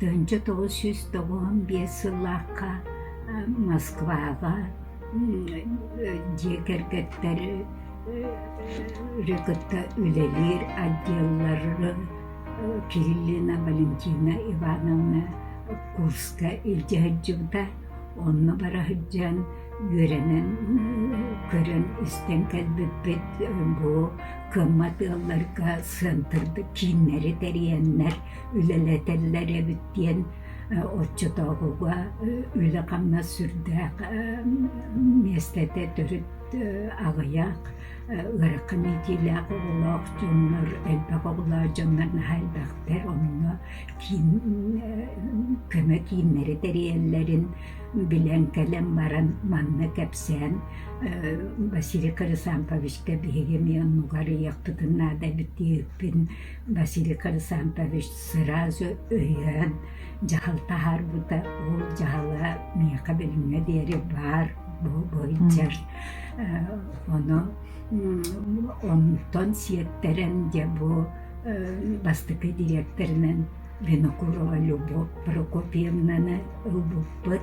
1995 yıllarca Moskva'ga diğergetler rıkıtta ülelir adyaları Kirillina Valentina Ivanovna Kurska ilcihacıvda onunla barahıcan görenen körün isten kalbipet bu kımmat yıllarga sığındırdı kinleri deriyenler üleleteller evittiyen otçu doğuğa üle kamna sürdüğü meslete dörüt ağayak ırkın itiylak oğulak canlar elbaq oğulak canlar nahalbaqtar onunla köme kinleri deriyenlerin bilen kalem varan manna kapsayan Vasily Karasampovich bihegemiyan nugarı yaktıdın nada bitiyipin Vasily Karasampovich sırazı öyen cahal tahar bu da o cahala miyaka bilinme deri var bu boyuncar onu ondan siyetteren de bu bastıkı direktörünün Vinokurova Lyubov Prokopyevna'nı ılbupıt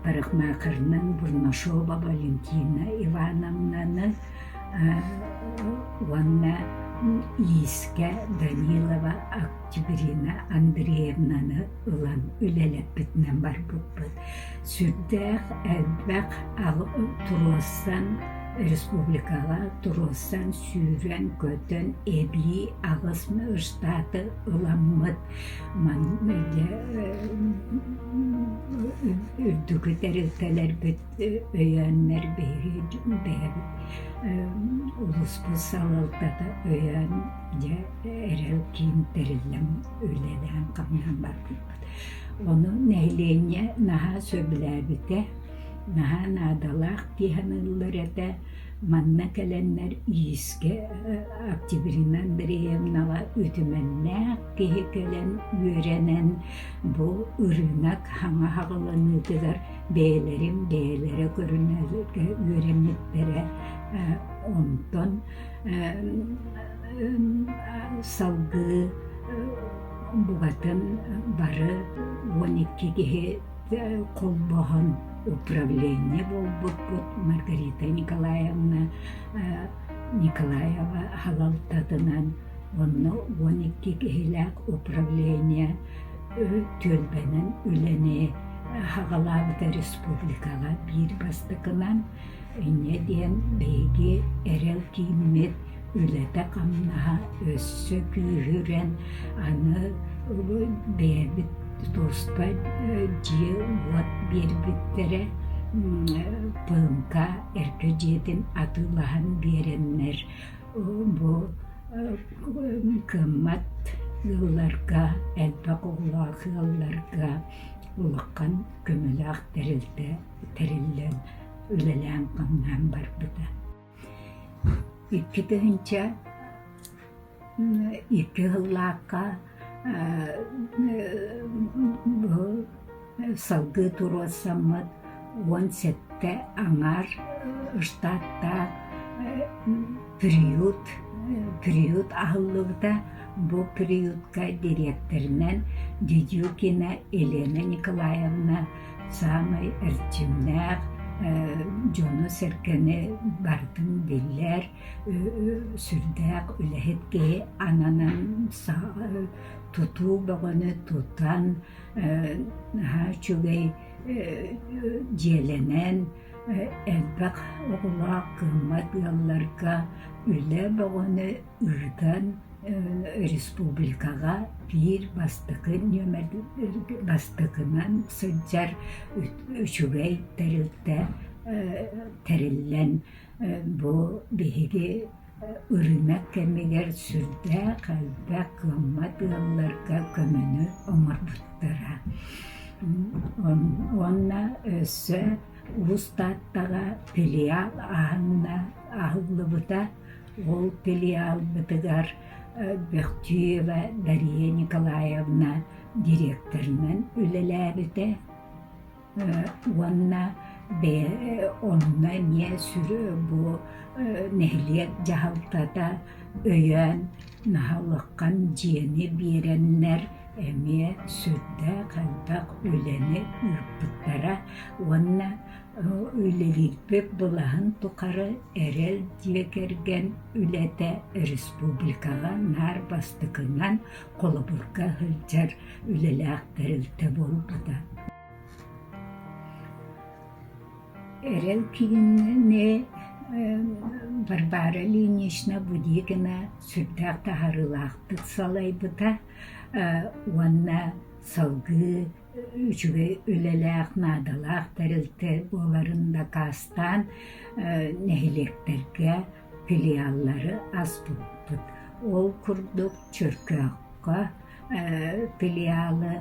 Parıkmakırının Burnoshova Valentina Ivanovna'nı ona Iska Danilova Oktyabrina Andreevna'nı ılan ülelepitnen var bupıt. Sürdağ elbaq Turosan Respublikaga Turosan süren kötün ebi ağısmı ırştatı ılanmıt ürdükü terilteler bit öyenler behir ulus bu salıltada öyence erel kim terillem ülelen kamyan var onu nehleyince naha söbülerbite naha nadalak dihanıllarada manna kalenler iske Oktyabrina Andreevna'la ütümenne kehekelen görenen bu ırınak hana hağılanıdılar beylere görenliklere ondan salgı bugatın barı 12 gehe kolbahan управление болбут Маргарита Николаевна Николаева халалтатынан onu 12 kehilak upravlение tölbenen üleni Hağalavda Respublikaga bir bastıkınan ne diyen beygi erel kiymet ülete kamnaha össü gühüren anı beyabit dostlar diye bir bittere pığımka erkeciyetin atılahan verenler bu kımmat yıllarga elbaq oğlaq yıllarga ulaqan kömülaq terillen ülelen qamnan var bu da. İki dönce iki yıllaqa bu salgı turosamad 17 anar ştatta periyot ahıllıqda bu periyodka direktörünen Dedyukina Elena Nikolayevna samay erçimnaq Jono serkene bardın diller sürdaq ülehetke ananan tutu bağını tutan çögey celenen elbaq oğula kımmat yıllarga üle bağını ırdan Respublikaga bir bastıkınan sıcar çögey terillen bu bihigi ırınak kemiger sürde kalbe kımmat yıllarga kömünü omarbutlara. Onna össe Ustattaga filial ahıllıbıda ol filial bıtıgar Bekhtiyeva Dariya Nikolayevna direktörünün ülelerde onunla niye sürü bu nehliyet cahaltada öyen nahalıkkan ciyeni birenler Emie südde kalbak üleni ürpüttara onna ülelilbek bulahın tukarı erel diye kergen ülete Respublikaga nar bastıkından koluburga hılcar üleli aktarılte bolbuda. Erel kiginne Barbara Ilyinichna Budikina süddaq taharılaqtık salaybıda onna salgı üçüge ülelaq nadalaq tarılte bolarında kastan nehilekterge filialları az bulbut. Ol kurduk Çörkökka filialı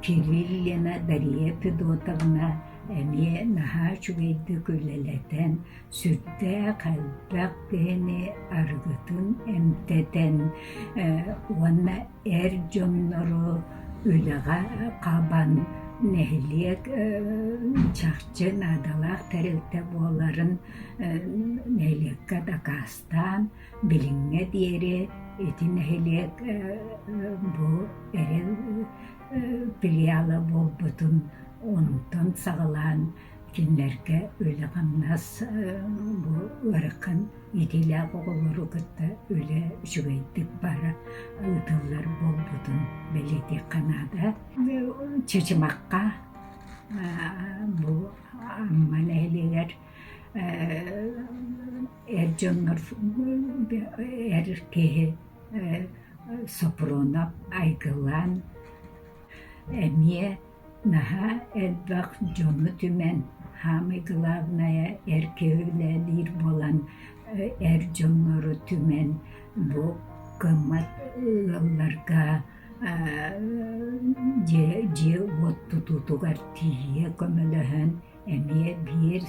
Kirillina Dariye Fedotavna Emie naha çüveydik üleleten sütte kalbak beni argıtın emteten wana erjonnoru ülega kaban nehliyek çakçı nadalak terilte boların nehliyekka dakastan bilinme diyeri eti nehliyek bu erel filialı bolbutun ondan sağılan kinlerge öyle kannas bu ırkın itiyle oğulları kıtta öyle şüveydik bara ıdıllar bolbudun belediye kanada çeçimakka bu amma nehliler erjonlar erkeği soprona aygılan emye naha elbak jonu tümen hami glavnaya erkeğülelir bolan erjonları tümen bu kımmat yıllarga je ot tututugar tiye kömülöhön emiye bir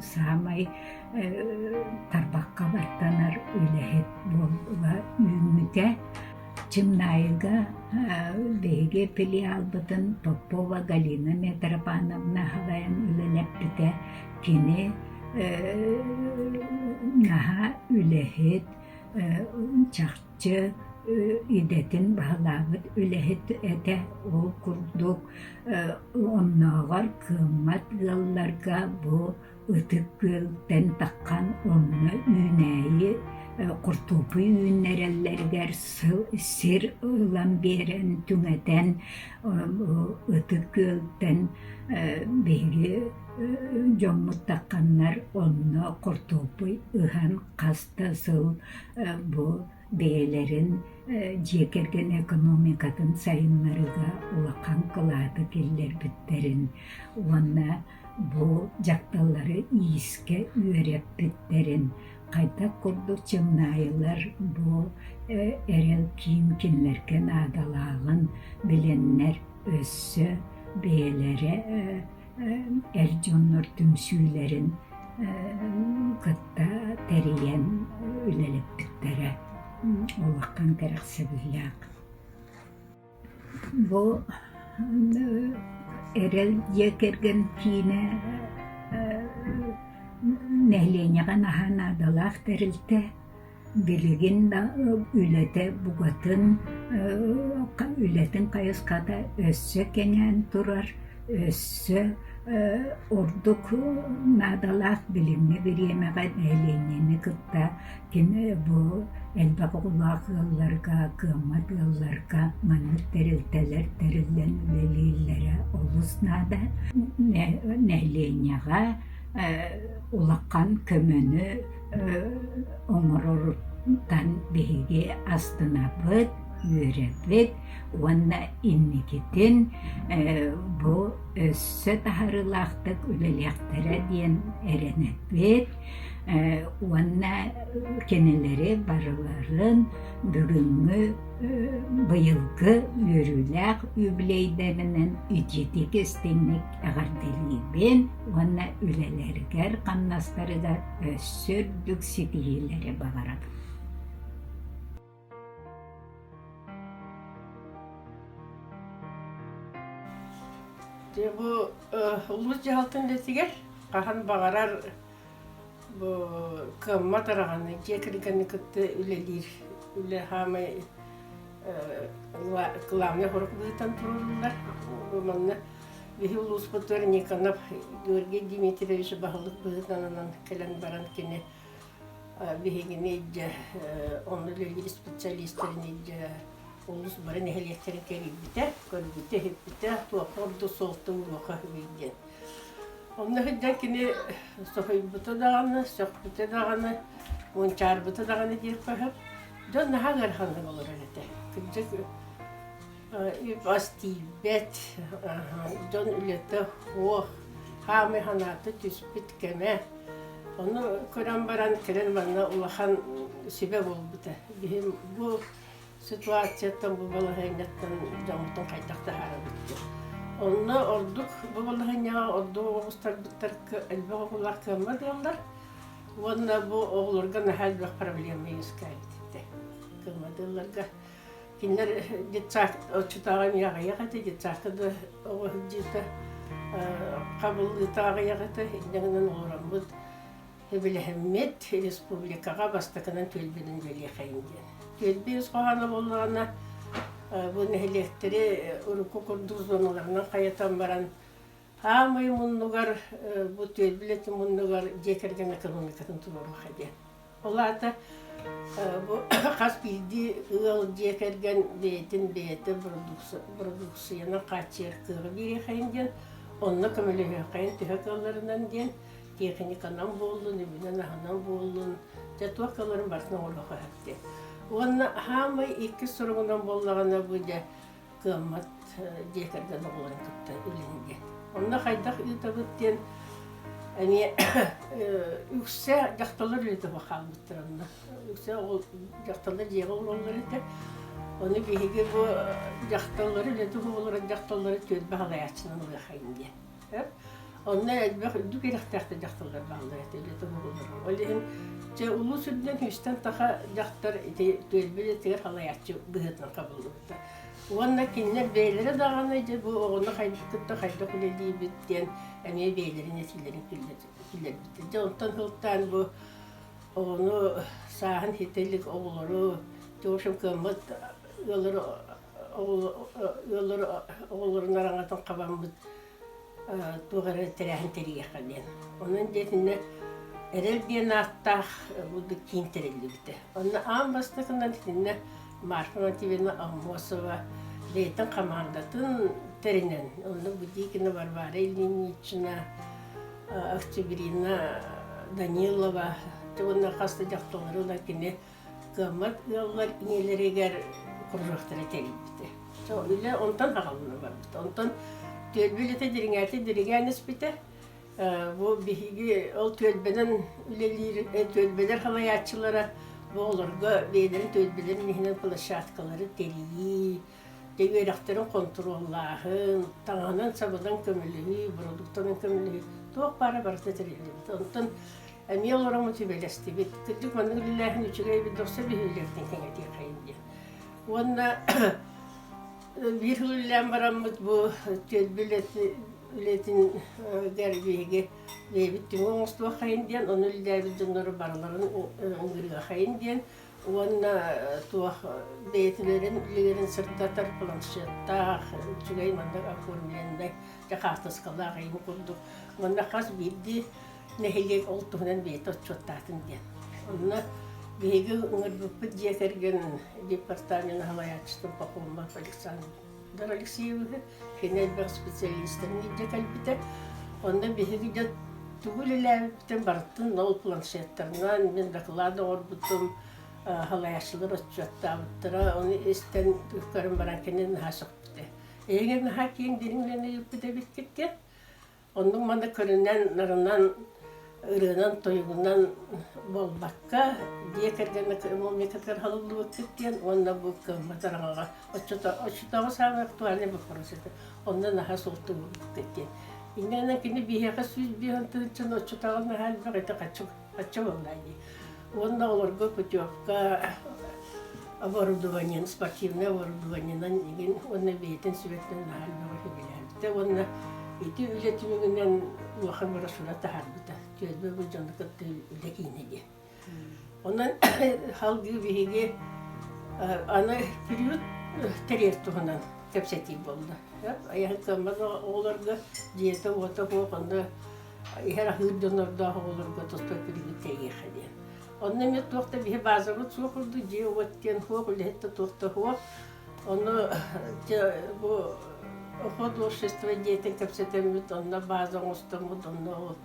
samay tarbakka bartanar ülehet bola ümüte Чимнаига беге пили албытын Попова Галина Митрофановна хаваян үлелеппите кини наха үлехет чакчы идетин бағалабыт үлехет эте ол курдук онногар кыммат гылларга бу ытык гылтен таккан онны үнәйи Kurtupu ünlerellerger sir ılan beren tümeten ıtık gölden beri jommut takkanlar onunla kurtupu ıhan kastasıl bu beylerin cekergen ekonomikatın sayınlarıga ulakan kıladı geller bitterin ona bu jaktalları iyiske üyerep bitterin Kayta kurduk çımnayılar bu erel kimkinlerke nadalağın bilenler össü beylere erjonlar tümsüylerin kıtta teriyen ülelip bittere olakkan teraksebilyak. Bu erel yekergen kine Nehliğine naha nadalak terilte biligin da ülete bugatın ületin kayıskada össü kenen turar össü orduk nadalak bilimni bir yemeğe nehliğine kıtta kine bu elbak ulak yıllarga kıymat yıllarga manlık terilteler terillen ülelilere oluz nada nehliğine ulakkan kömönü omururdan behige astına bıt, yürebet, onna innikitin bu össü taharılaktık ülelektere diyen erenetbet, onna keneleri barıların bugünkü bıyılgı yürülek übleyderinin ücretik istenlik ağardeliğin onna ülelerger kannastarıgar össürdük sitiyelere bağıradı. Bu ulus cihaltın lesiger kahan bağırar bu kımma tarağını, cekirgeni kıttı ülelir, üle hamay главный хорок бытан турулар. Манна бихи улус потор Никонов Георгий Дмитриевич бахылык бытанынан келен баран кене бихигине идже онны лөлгили специалистерин идже улус барын эхелеттерин керибите, көрбите, хеппите, туақорду солты уруаха виден. Онны хыджан кене сохойбыты дағаны, соқбыты дағаны, мончарбыты дағаны дейіп қағып, жон наға ғарханды болыр әлеті. Күнжік астибет, жон үлеті хоқ, хамы ханаты түспіт кеме. Оны көрен баран керен манна улахан себе болбыты. Бұл ситуацияттан бұл балағайнаттан жамытын қайтақты хары бітті. Оны ордук бұл балағайнаға ордук оғыстар біттар әлбі оғылар көмі дейолдар. Оны бұл оғыларға нәхәлбәк проблема ескәйдікті. Көмі дейоларға. Кинлер детсақ очытаған яғы-яғыты, детсақыды оғы жүзді қабылдытағы яғыты, едіңінен олыран бұд. Біліхіммет республикаға бастықынан төлбінің бөлі қайынген. Төлбі ұсқағаны болғана бұл нәхелектері ұрықы күрдік зоналарынан қаятан баран Амай мұнығар, бұл төлбілеті мұнығар жекерген экономикатын тұрыру қаден. Оларда қас білді ұл жекерген бетін беті продукцияны қатшер қығы бере қайынген, онына көмілігі қайын түхек аларынан ден, техниканан болын, үбінен ағынан болын, жатуақаларын барсына олығы әпті. Онына хамай екі сұрғынан болағына бұйда қымат жекерген оғыларын күтті өлінге. Онына қайдақ үйтабыттен үксе жақталар өлеті бақал бұттыр онына. Үксе жақталар жеғі олар өте. Оны бейге бұл жақталары өлеті оларын жақталары төд бағалай атшынан олай қайынде. Онына әлбәқ үдді керектәқті жақталар бағалай әті өлеті олар. Олайын ұлы сүрден үстен таға жақтар төлбелі тегер қалай атшы бұғытын қабылды бұтты. Онна кинлер бейлері дағаны же бұл оғыны қайдықытты қайдық үлелей біттен әме бейлері нәсілерін күлдер бітті. Же онтан қылттан бұл оғыны сағын хетелік оғылары, жоғышым көміт оғыларын араңатын қабан бұд туғары тәрәхін тәріге қалден. Оның детіне әрел ден аттақ бұды кейін тәрелі біті. Оны аң бастықынан детіне Марфа Тивина Амосова дейтін командатын терінен. Оны Будикина Варвара Ильинична, Октябрина Данилова, оны қасты жақтылары олар кене ғамат ұялар инелерегер құржақтары тәрелбіті. Үйлі онтан ағалына бар біті. Онтан төлбелеті діріңәті діріген іспіті. Бұл бейгі ол төлбелер қалаятшылары Оларға бейлерін төлбелерін нехінен площадкалары терии, дегерақтарын контроллағын, таңанан сабыдан көмілігі, продуктанын көмілігі, тоқ бары барыда тереледі. Онтан әме оларың өтебелесті бет. Күрдік маңның үліләхін үчігей бет доқса бейілерден кәңеде қайынде. Онна бір үлілән барамыз бұл төлбелетін гәрбеге бейбіттің оңыстыға қайынден, оны үлдәбілдің ұры барыларын ұңғырға қайынден, оны туақ бейтілерін үлілерін сұрттатар планшеттақ, үчігей маңдар оформленді, жақақтысқала қайын құрдық. Оны қас білді нәхелек олтығынан бейті отчоттатын ден. Оны бейгі ұңырбүппіт жекерген департамент халаятшытын Пахомов Александр Алексееві, кенелбәқ специалистерін еді кәлбіті. Онда бейгі де түгіліләбіптен барыттын ол планшеттерінен мен доклады орбытым халаяшылар отчоттабыттыра, оны істен түккәрін баран кенен наға соқпыты. Егер наға кейін деріңлені үппіде біткеткен, оның мана көрінен нарынан ырынан тойығынан болбаққа декергені мемлекеттер халылы өткеткен, онда бұл көматараңаға отчоттағы сағын актуальный бұл құрысыды. Онда наға солты өткеткен. Иннен кини бихега сүз бихантын чын отчутаган хал багыта качу боллайды. Онда оларга путевка оборудование, спортивное оборудование деген онна бейтен сүреттен хал багыта биләлде. Онна ити үлетимигенен уахан барасулата харбыта. Төзбе бу жандыкты үлекинеге. Онан хал бихеге аны период терер туһунан кепсети болду. Аяһы кыммада оларга диета ота хоқында ихер ахырдонорда оларга тоспа приготовить ходил. Он не тухта бихе базарут сухурду ди оттен хоқ летта тухта хоқ. Он бу художество диетен кепсетемит онна базан устамут онна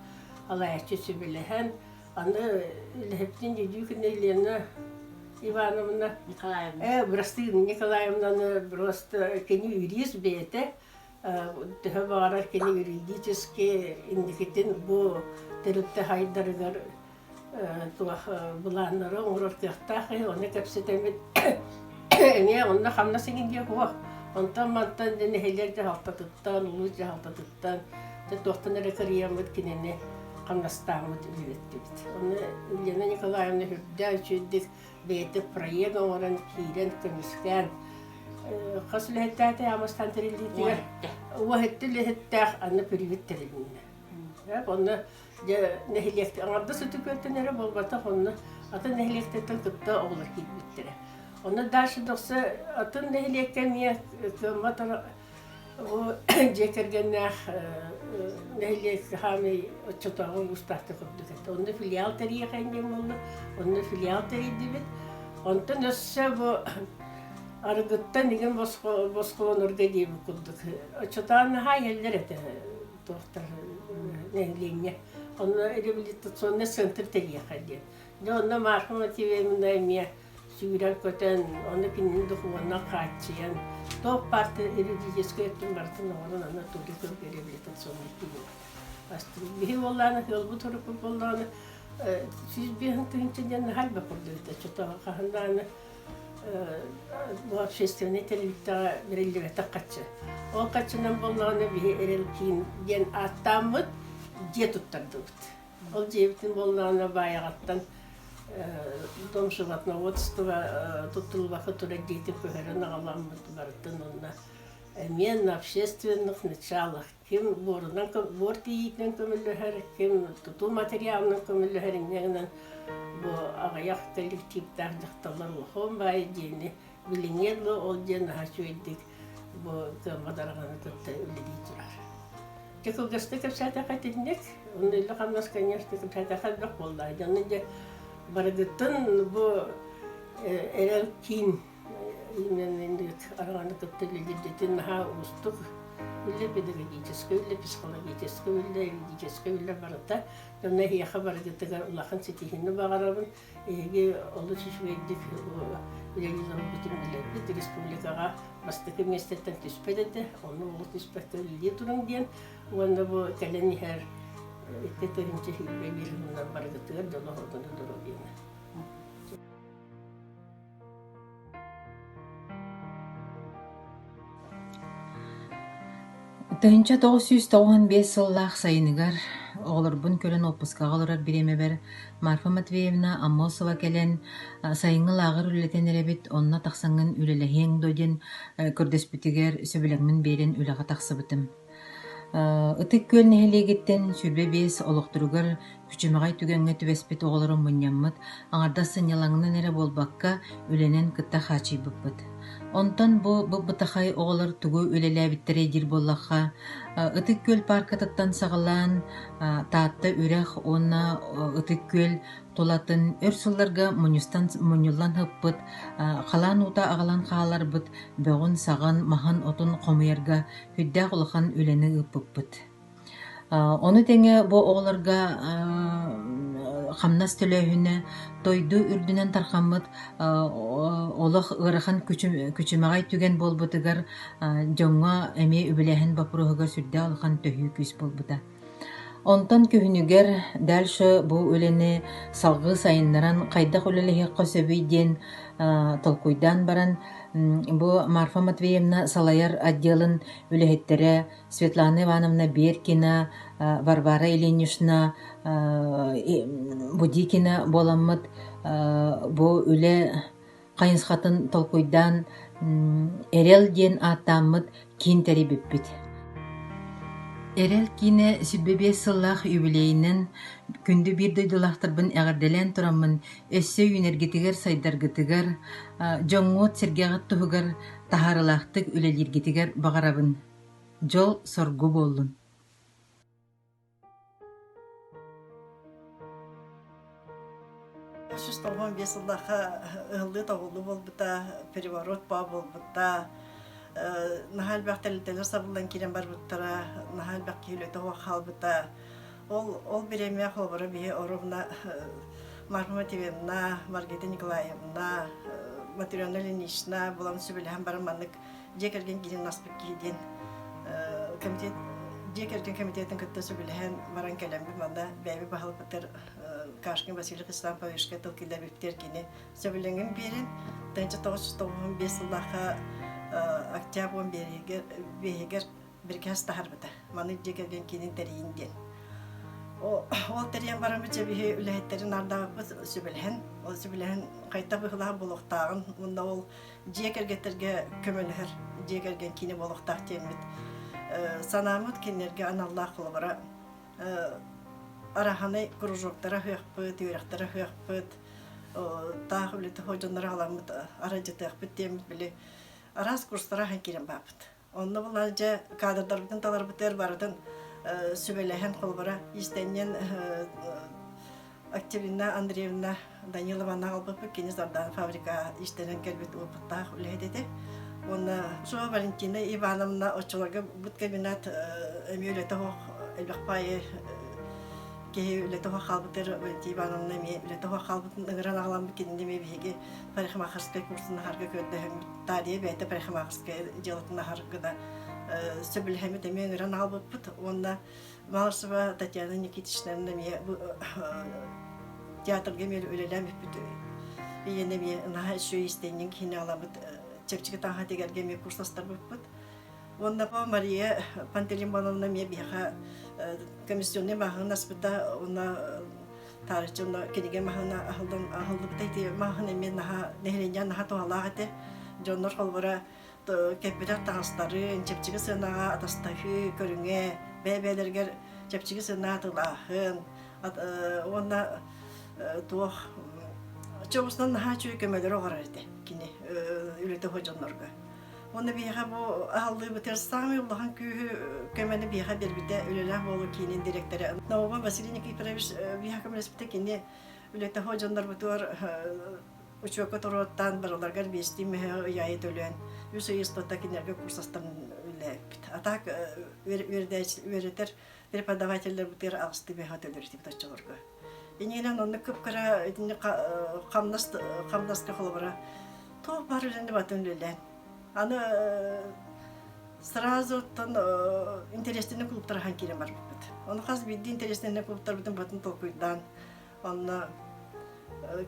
алаячы сүбелеһен. Аны лептин дидюкне Елена Ивановна Николаевна просто кени юрист бете. Тәһәбарар кени юридически индикетин бу терүтте хайдарыгар туах буланнары оңрор кыяктахы оны кепсетемит эме онна хамна сигинге хуа онтан мантан дене хелерде халтатыттан улуж халтатыттан те тохтанары кыриямыт кинене хамнастамыт үлеттибит оны Елена Николаевна хүрдә чүддик бете проект оран кирен көмүскән Хаслеттәте амастан терилдигер. Уһеттелеттәх аны привиттерилне. Онны нехилек аңарда сөтүкөтөнөрө болбата онны ата нехилектен кытта олар кибиттере. Онны даши докса ата нехилекке мия матара о жекергеннах нехилек хами чотагы устатты кыддык. Онны филиал терияген болду. Онны филиал теридибит. Онтон өссө бу аргыттан деген босқолонорга дейбі күлдік. Чотағын хайелдер әті доктор нәңлейіне. Оны реабилитационный центр тәрия қаден. Онна мархума тивемінна әме сүйрен көтен, оны кенін дұқуына қатшиян. Тоқ парты юридический өттің бартын оғырын ана тұғы көргі реабилитационный тәрия. Бейі оланы, елбі тұрып оланы, сүйіз бейін түгіншеден халба құрды. Чотаға қағынданы bu общественный телевизорда берилдиге таккачы. Ол качынан болгону бии эрелкин ген аттамыт же туттардык. Ол жебитин болгону баягаттан дом животноводства туттулбакы тура дети көһөрөн агаламыт бартын онна. Мен общественных началах ким борунан бортиитен көмөлөһөр, ким туту материалын көмөлөһөрүнен bu ağayak kolektivdardıqtalar oxum bay deni bilinirli ol den ha söyledik bu kamadarağını tuttu öyle diydiler. Tekrar gösterip zaten katednek onu ile kanmas конечно zaten kaldık vallahi yani barıgıtın bu erelkin imenlik arağını tuttu dedim ha ustuk Öyle pedagogическое, öyle psikologическое, öyle юридическое, öyle barıta. Dönne hiye haber gittiler Allah'ın sitihini bağırabın. Onu şişveydik öyle yüzden bütün milletli Respublikaga bastıkı mesletten tüspet etti. Onu o tüspette öyle durun diyen. Onu bu kaleni her ettiğince hilbe bir bundan barıgıttılar. Dolu olduğunu durun diyen. Тыһынча 995 сыллаах сайыныгар оҕолорбун көрөн оппускаҕа олорор биремебер Марфа Матвеевна Аммосова келен сайыҥҥы лааҕыр үлэтэн эребит онна тахсаҥҥын үлэлэһиэҥ дойден көрдөспүтүгэр сөбүлэҥмин биэрин үлэҕэ тахсыбытым. Ытык күөл нэһилиэгиттэн сүрбэ биэс олохтуругар күчүмэҕэй түгэҥҥэ түбэспит оҕолорун мунньаммыт аҥарда сынньалаҥнан эрэ буолбакка үлэнэн кытта хаачыйбыппыт. Онтон бу бытахай оҕолор тугу үлэлээбиттерэ дир буоллахха ытык күөл паркатыттан саҕалаан таатта үрэх онна ытык күөл тулатын өр сылларга муньуллан хыппыт халаан ута аҕалан хааларбыт бөҕүн саҕан махан отун хомуйарга хүддээх улахан үлэни ыппыппыт. Onu teňe bu oğlarga хамнас төлөһүнэ тойду үрдүнэн тархаммыт олох ырахан күчүмэҕэй түген болбутыгар жоҥҥо эмиэ үбүлэһин бапуруһугар сүрдэ алхан төһүү күс болбута. Онтон күһүнүгэр дальше бу үлэни салгыы сайыннаран хайдах үлэлэһиэххэ сөбүй диэн толкуйдаан баран бу Марфа Матвеевна Салаяр отделын үлэһиттерэ Светлана Ивановна Беркина, Варвара Ильинична Будикина боламмыт бу үлэ кайынсхатын толкуйдаан эрел диэн ааттааммыт киин терибиппит. Эрел кине сүббебе сыллах юбилейинен күндү бир дойдулахтарбын эҕерделен тураммын өссө үйнергитигер сайдаргытыгар жоңңуот сергеҕат туһугар таһарылахтык үлелиргитигер багарабын. Жол соргу боллун. Шестогон бесылдаха ылды тоғылы болбыта, переворот ба болбыта, нахал бақ тәлітелер сабылдан керен бар бұттара, нахал бақ кейлеті оқ қалбыта. Ол береме қолбары бейе орымна Марфума Тивенна, Маргарита Николаевна, Матрена Ленишна, болан сөбіліған бараманлық жекерген келен наспық кейден комитет жекерген комитеттің күтті сөбіліған баран кәлембі манда бәйбі бағыл бұтыр Кашкин Василий Христан Павишка тылкилда биптер кини сөбүлөнгөн берин 1995 жылдагы октябрь бегер биркас тахарбыта маны жекерген кинин терийинден ол териян барамыча бихи үлэхеттерин ардагы сөбүлэн ол сөбүлэн кайта быхылаа болохтагын мында ол жекергеттерге көмөлөр жекерген кини болохтак темит санамыт кинерге аналлах кылыбара араханы кружоктара хыяқпыт, үйрақтара хыяқпыт, тағы білеті хожонлары аламыт, аражеті ақпыт теміз біле, арас курстара хан керен бапыт. Онны бұл жа кадрдарбытын таларбытыр барыдын сөбелеген қолбара, истеннен Октябрина Андреевна Данилована албыпы, кені зардан фабрика истенен келбет ұлпыттақ үлейдеді. Онны Шуа Валентина Ивановна очыларға бұт кабинет әмейлеті хоқ әлбақпайы Кеһи үлетоха халбытыр Ивановна ме үлетоха халбытын ыгыран агалам бикенде ме биге парикмахерская курсына харга көддөһөм тарие бәйте парикмахерская делатына харгыда сөбүлһәме теме ыгыран албыппыт онда Малышева Татьяна Никитична ме театрга мел үлеләм бит биене ме наһа шөй истеннең кине аламыт чепчиге таһа тегәргә ме курсластар буппыт онда по Мария Пантелеймоновна ме биха комиссионный махана спита она тарчуна киге махана ахылдыктай махана мен наха нехленян наха тоалагате жоннор холбара кепират тагыстары чепчиге сынага атастахы көрүнгө бебелерге чепчиге сына тылахын она тох чобустан наха чүй көмөлөр огарарды кини үлөтө хожоннорго Оны биха бу алды битер самый улахан күйі көмені биха бербіде үлелі болу кейінен директоры. Наuma Василий Никифорович биха көмелеспіде кені үлеті хожандар бұтуар учуака тұраттан барыларғар бесті мехе ұяйы төлен. Үсі естотта кенерге курсастан үлі бит. Атак өретер преподавательдер бұтыр ағысты биха төлер деп тачылырға. Енелен оны көп кара қамнасты қолыбыра. Тоқ бар үлені батын үлелен. Аны сразу тон интересный клубтар хан кирен бар бит. Оны хас бидди интересный клубтар битен батын толкуйдан. Оны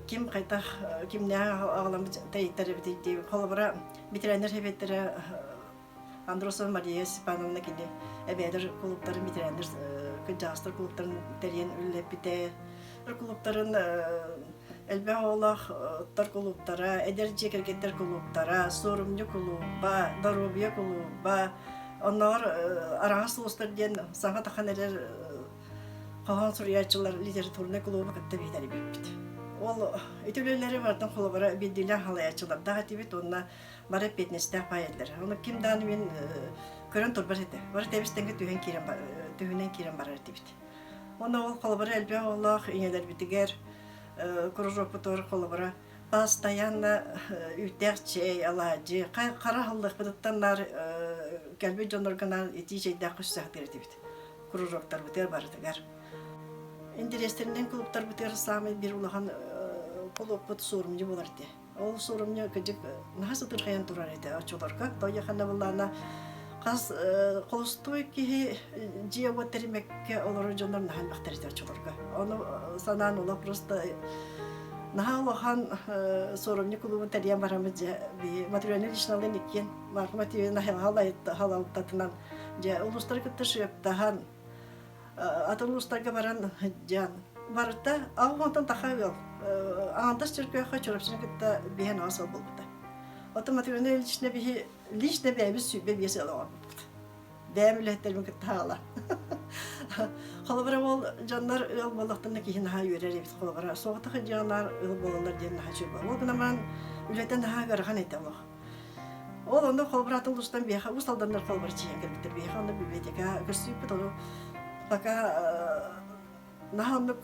ким кайта кимне агалам тейттер бит ди колбара битренер хебеттер Андросова Мария Степановна кине эбедер клубтар битренер кыжастыр клубтарын терен үлеп бите. Клубтарын Элбе олах тар клубтара, эдер жекергеттер клубтара, сорумню клубба, здоровье клубба, onlar араңас улустардан саңа таханелер калган сурьячылар литературный клубы кытты битер бит. Ол өтөлөлөрү бардын клубара бидилен халаячылар да тибит онна бары петнесте пайдалар. Оны кимдан мен көрөн турбар эте. Бар тебистенге түйүнен кирен бар тибит. Оны ол клубара элбе олах иңелер битигер кружок потор колобра постоянно үтәрче алаҗы кара халдык битаннар калбы жонорганал итижейдә кушсак диртибит кружоктар битер бардыгар интерестерден клубтар битер самый бир улаган клуб бут сурумҗы буларды ол сурумҗы кыҗык нахасы турган турар иде ачуларга тояхана булларна каз колстой ки жиева термекке олар жонор нахал бактар ачуларга оны санан ула просто нахалохан соромни клубы терьян барамыз би материальный личный никен Марфума Тивенна халалтатынан же улустар кыттышып тахан атылустарга баран жан барда агонтан тахавел андас чиркөй чорапсын кытта бен асыл болбута Автоматически личный бебис себе весело. Дәмләттер кытала. Халыбыра бол жаннар ыл болактан кийин ха йөрер бит халыбыра. Соғытыгы жаннар ыл болалар дигән ха чөй бар. Ул гына мен үләтән ха гарган әйтә ул. Ол оны холбратың дустан бияха усалдандар холбар чиен келбитер бияха оны библиотека көрсүп оны пока наханнык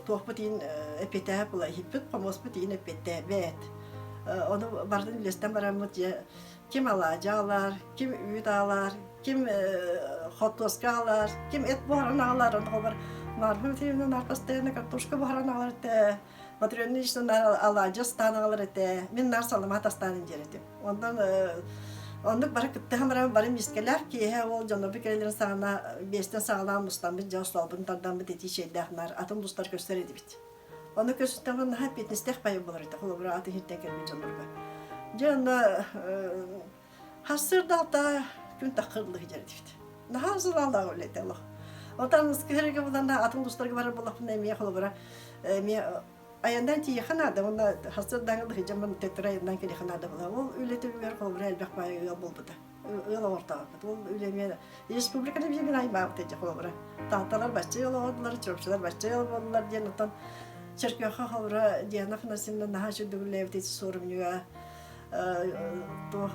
туохпутин эпете була хиппит помоспутин эпете бет. Оны бардын лестен барамыт ким алажалар, ким үдалар, ким хотоскалар, ким эт бохараналар, оны холбар марфым тивнен арпастайна картошка бохараналар те материальный işten alacağız stanalар те мен нар саламат астанын жеретим. Ondan bara kıttı hamara barım iskeler ki ол жанна бекелерин сагана бестен сагалам мустан biz жаусталбын тардан бит эти şeyдахнар атым достар gösteredi bit. Onu gösterden hep etnistek payı bulur ete. Kulu bura atı hitte gelme canlarga. Canna hasır dalta gün takırlı hiceredi bit. Daha hazır Allah öyle de Allah. Otan sıkırıga bulan da atım dostlar bara bulapın emiye kulu bura. Ayından ki yakınada onda hasır dağılı hicamın tetrayından ki yakınada bula. O öyle de bir kulu bura elbek payı yol buldu da. Öyle ortağı. O öyle mi? Respublikada bir gün ayı bağıtacak kulu bura. Tahtalar başça yol oldular, çöpçüler başça yol oldular diye notan. Çerköyha havra diyanaq nasimna naha şu dövlevdeti sorumluya to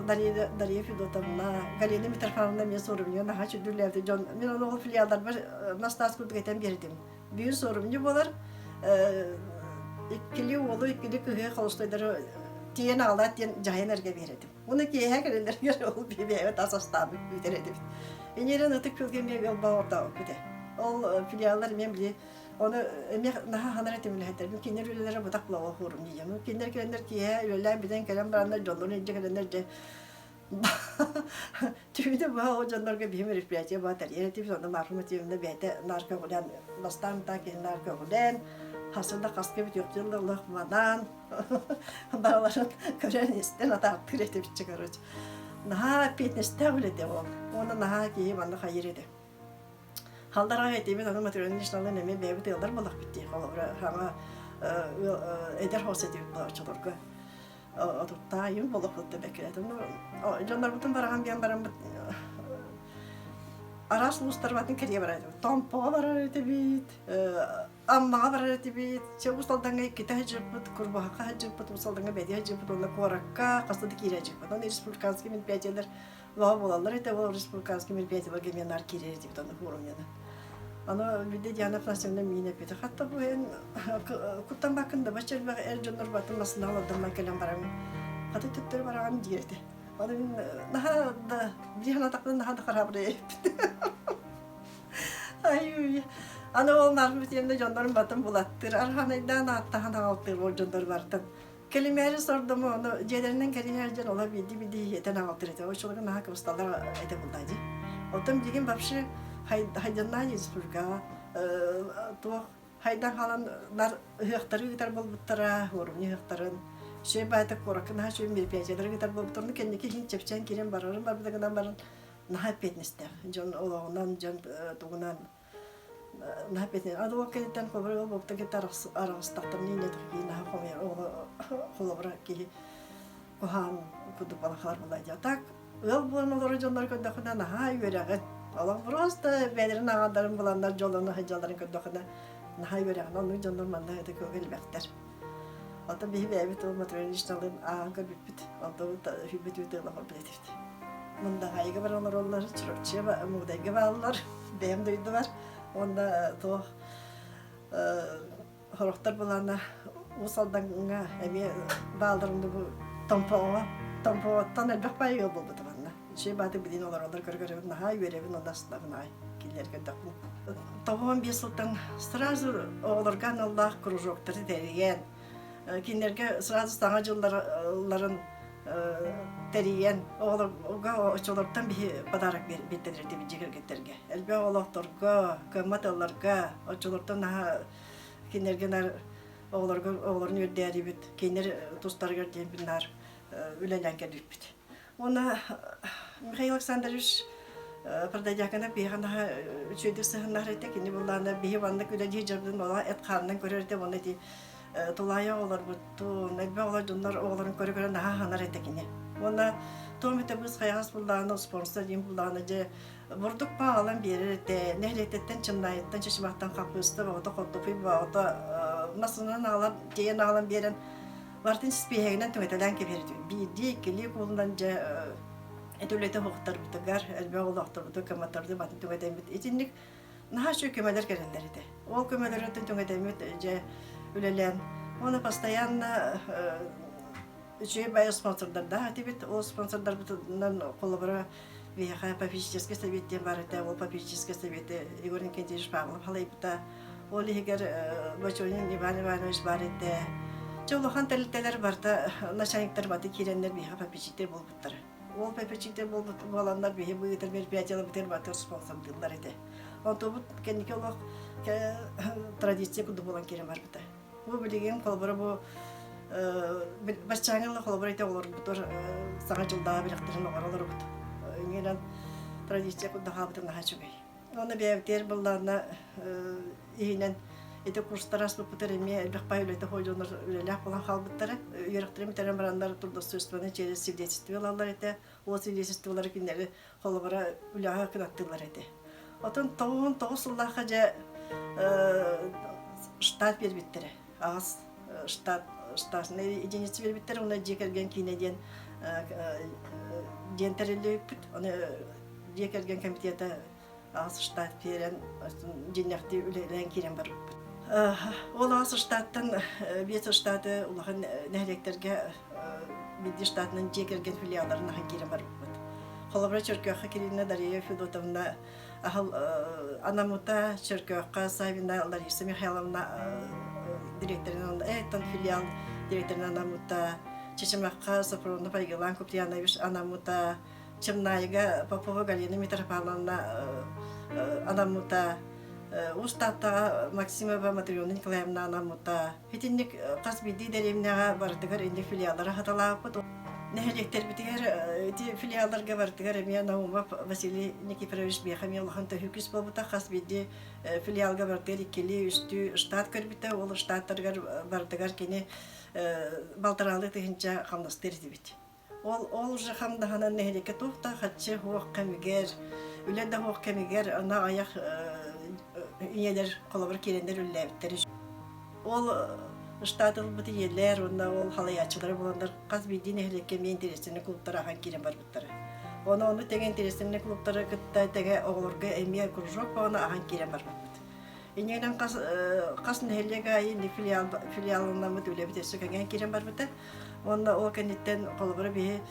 dariye fidotamna galini mitarfanında men sorumluya naha şu dövlevde jon men onu filiallar var nastas kurduk eten berdim. Bir sorumlu bolar ikkili oğlu ikkili köye kalıştaydır diyen ağlat diyen jayenerge berdim. Onu ki hekeler yer ol bir evet asastabı biterdim. Eneren atık kılgen bir yol bağırda okudu. Ol filiallar men bile onu naha hanaret emniyetter. Mümkünler ülelere budak bula okurum diyeceğim. Mümkünler gelenler ki üleler birden gelen baranlar canları ince gelenler de tüyde bu o canlarga bir herif biyacıya batar. Yönetim sonunda marhumet evinde biyete narka kulen bastan ta ki narka kulen hasılda kaskı bit yok yıllık madan baraların gören isten atar türete bit çıkarır. Naha pitneste öyle de o. Onu naha ki bana hayır edi. Hallara ettiğimiz anı materyalin işlerinde nemi beybi yıllar balık bitti. Hama eder hoset edip açılırdı. Oturtta yün balık bitti bekledim. Canlar bütün barağım bir barağım aras lustar batın keriye baraydı. Tampa baraydı bit. Amma baraydı bit. Çabustaldan kita hacıpıt, kurbağa hacıpıt, usaldan bedi hacıpıt, onunla korakka, kastadı kiri hacıpıt. Onu respublikanski milpiyatçılar vaha bolallar. O respublikanski milpiyatçılar gemenler kiri hacıpıt. Onu kurum yana. Ana bir de diyanat nasyonunda mine pedi. Hatta bu en kuttan bakında başarılı Ercanlar batın nasıl aladım ben gelen barağım. Hatta tüttürü barağım diyerdi. Ana bin daha da bir hana takılan daha da karabraya yaptı. Ay ana onlar bir yerinde canların batın bulattır. Arhanaydan hatta hana alttır o canlar vardı. Kelimeleri sordum onu celerinden geri her can olabildi bir diye yeten alttır ete. O çolukun daha kıvıstalar ete buldaydı. Otom bilgin babşı haydanlar yüzpürga, tuğ haydan kalanlar hıhtarı gitar bulbutlara, horumlu hıhtarın. Şey bayta korakın ha şey bir piyacıları gitar bulbutlarını kendiki hiç çepçen kiren bararın var bir de gıdan barın naha petniste. Can oğlan can tuğunan naha petniste. Adı o kentten kobra o bokta gitar arası taktırın yine tuğu naha komer oğlu kolabra ki kohan kudu balaklar bulaydı. Tak öl bulan olur canlar köndekuna naha yüreğin. Allah просто belirin ağaların bulanlar yolunu hıcaların köndekuna naha yüreğin. Onun canlar manda da kögel bekler. Hatta bir evet o materyal işlerin ağır bit. Hatta hübet yütüyle biletifti. Bunda hayga var onlar çırpçıya ve muğdayga varlar. Benim duydu var. Onda to horoktar bulanlar usaldan emi bağlarında bu tampoğattan elbek payı buldu bana. Şey batı bilin onlar görüyorum naha yüreğin onda sınavına killer köndekuna. Tamam bir sultan sırası olurgan Allah krujokları deriyen. Kinlerge sırası sanacıların teriyen oğla çoluktan bir padarak bittirirdi bir ciğer getirge. Elbette oğlaklarga, kıymatlarga, o çoluktan daha kinlergeler oğların yördüğü bit, kinler dostlar gördüğüm binler ülelenken bit. Ona Mikhail Aleksandrovich Pradayakana bir hana üçüncü sıhhanlar etti ki bunlarla bir vanlık üleci cebden ola et karnından görürdü onu di Tolaya olur bu, nelbe olur onlar oğların göre naha hanar etekini. Ona tomite biz hayas bulduğunu sponsor diyeyim bulduğunu vurduk bağlan bir yere nehletetten çınlayetten çeşmaktan kapıstı ve o da kotopu ve o da nasılından ağlan diyen ağlan bir yerin Бартын спехегинен түнgetелен кеберди. Биди кили кулундан же этөлете хоктар бутагар, элбе олактар бутак каматарды батын түнgetен бит. Итинник наха şu kömeler gelenler idi. O kömeler түнgetен бит же үлелен. Оны постоянно үче бай спонсордар да тибит. О спонсордар бутунан коллабора веха попечительский советтен бар это, ол попечительский совете Игорь Никентьевич Павлов халайбыта. Ол егер Бачонин Иван Иванович бар это. Жолохан тәлтәләр барда начальниктар баты киреннер биха попечитель болбуттар. Ол попечитель боланнар бихе буйтер мероприятиялар битер баты спонсорлар иде. Онто бут кеннике олох традиция куду болан кирен бар быта. Бу билеген колбора бу башчаңылы колбора ите олор бутор сага жылда биректерин оралар бут. Иңерен традиция куду хабытын хачугай. Оны бевтер булларна ийнен эти курстарас бутереме элбекпайлете хойдонор үлелек болан халбыттары үйректерим терен барандар трудоустройствоны через свидетельстволалар эте. О свидетельстволары киндери холбора үлага кынаттылар эте. Отон тоғын тоғысыллаға же штат бербеттері. Ағыз штатына единицы бербеттері, оны жекерген кейнеден дентәрелі өппіт. Оны жекерген комитеті ағыз штат берен, женяқты үлелен керен бар өппіт. Ол ағыз штаттан, бет штаты ұлағын нәлектерге беді штатының жекерген филиаларын ағын керен бар өппіт. Холобра Черкёха Кирилина Дарья Федотовна Анамута Черкёха Савина Лариса Михайловна директорынан Эйтон филиал директорынан Анамута Чечемаха Сафронова Павел Куприянович Анамута Чернаега Попова Галина Митрофановна Анамута Устата Максимова Матриона Николаевна Анамута Хитинник Казбиди Деремнага бардыгар инде филиалдары хаталапыт. Нехелектер битер эти филиалларга бардыгар эме Наумов Василий Никифорович Бехами Алхан Тахюкис болбута Хасбиди филиалга бардыгар иккели үстү штат көрбүтө, ол штаттарга бардыгар кени балтыралы тыгынча хамнастер дибит. Ол уже хамдахана нехелеке тухта хатчы хуак камигер, үләдә хуак камигер ана аяк иелер колобыр керендер үлләбиттер. Ол штатыл бути ерлер, онда ол халаячылары боландар казбидин эхлекке мен интересіне клубтары ахан керен бар бұттары. Оны теген интересіне клубтары кытта теге оғылырға әмия кружок бағына ахан керен бар бұт. Инегінен қасын эхлеге айын филиалына мұт үлебітесі кәген керен бар бұты. Онда ол кәнеттен қолыбыры бейі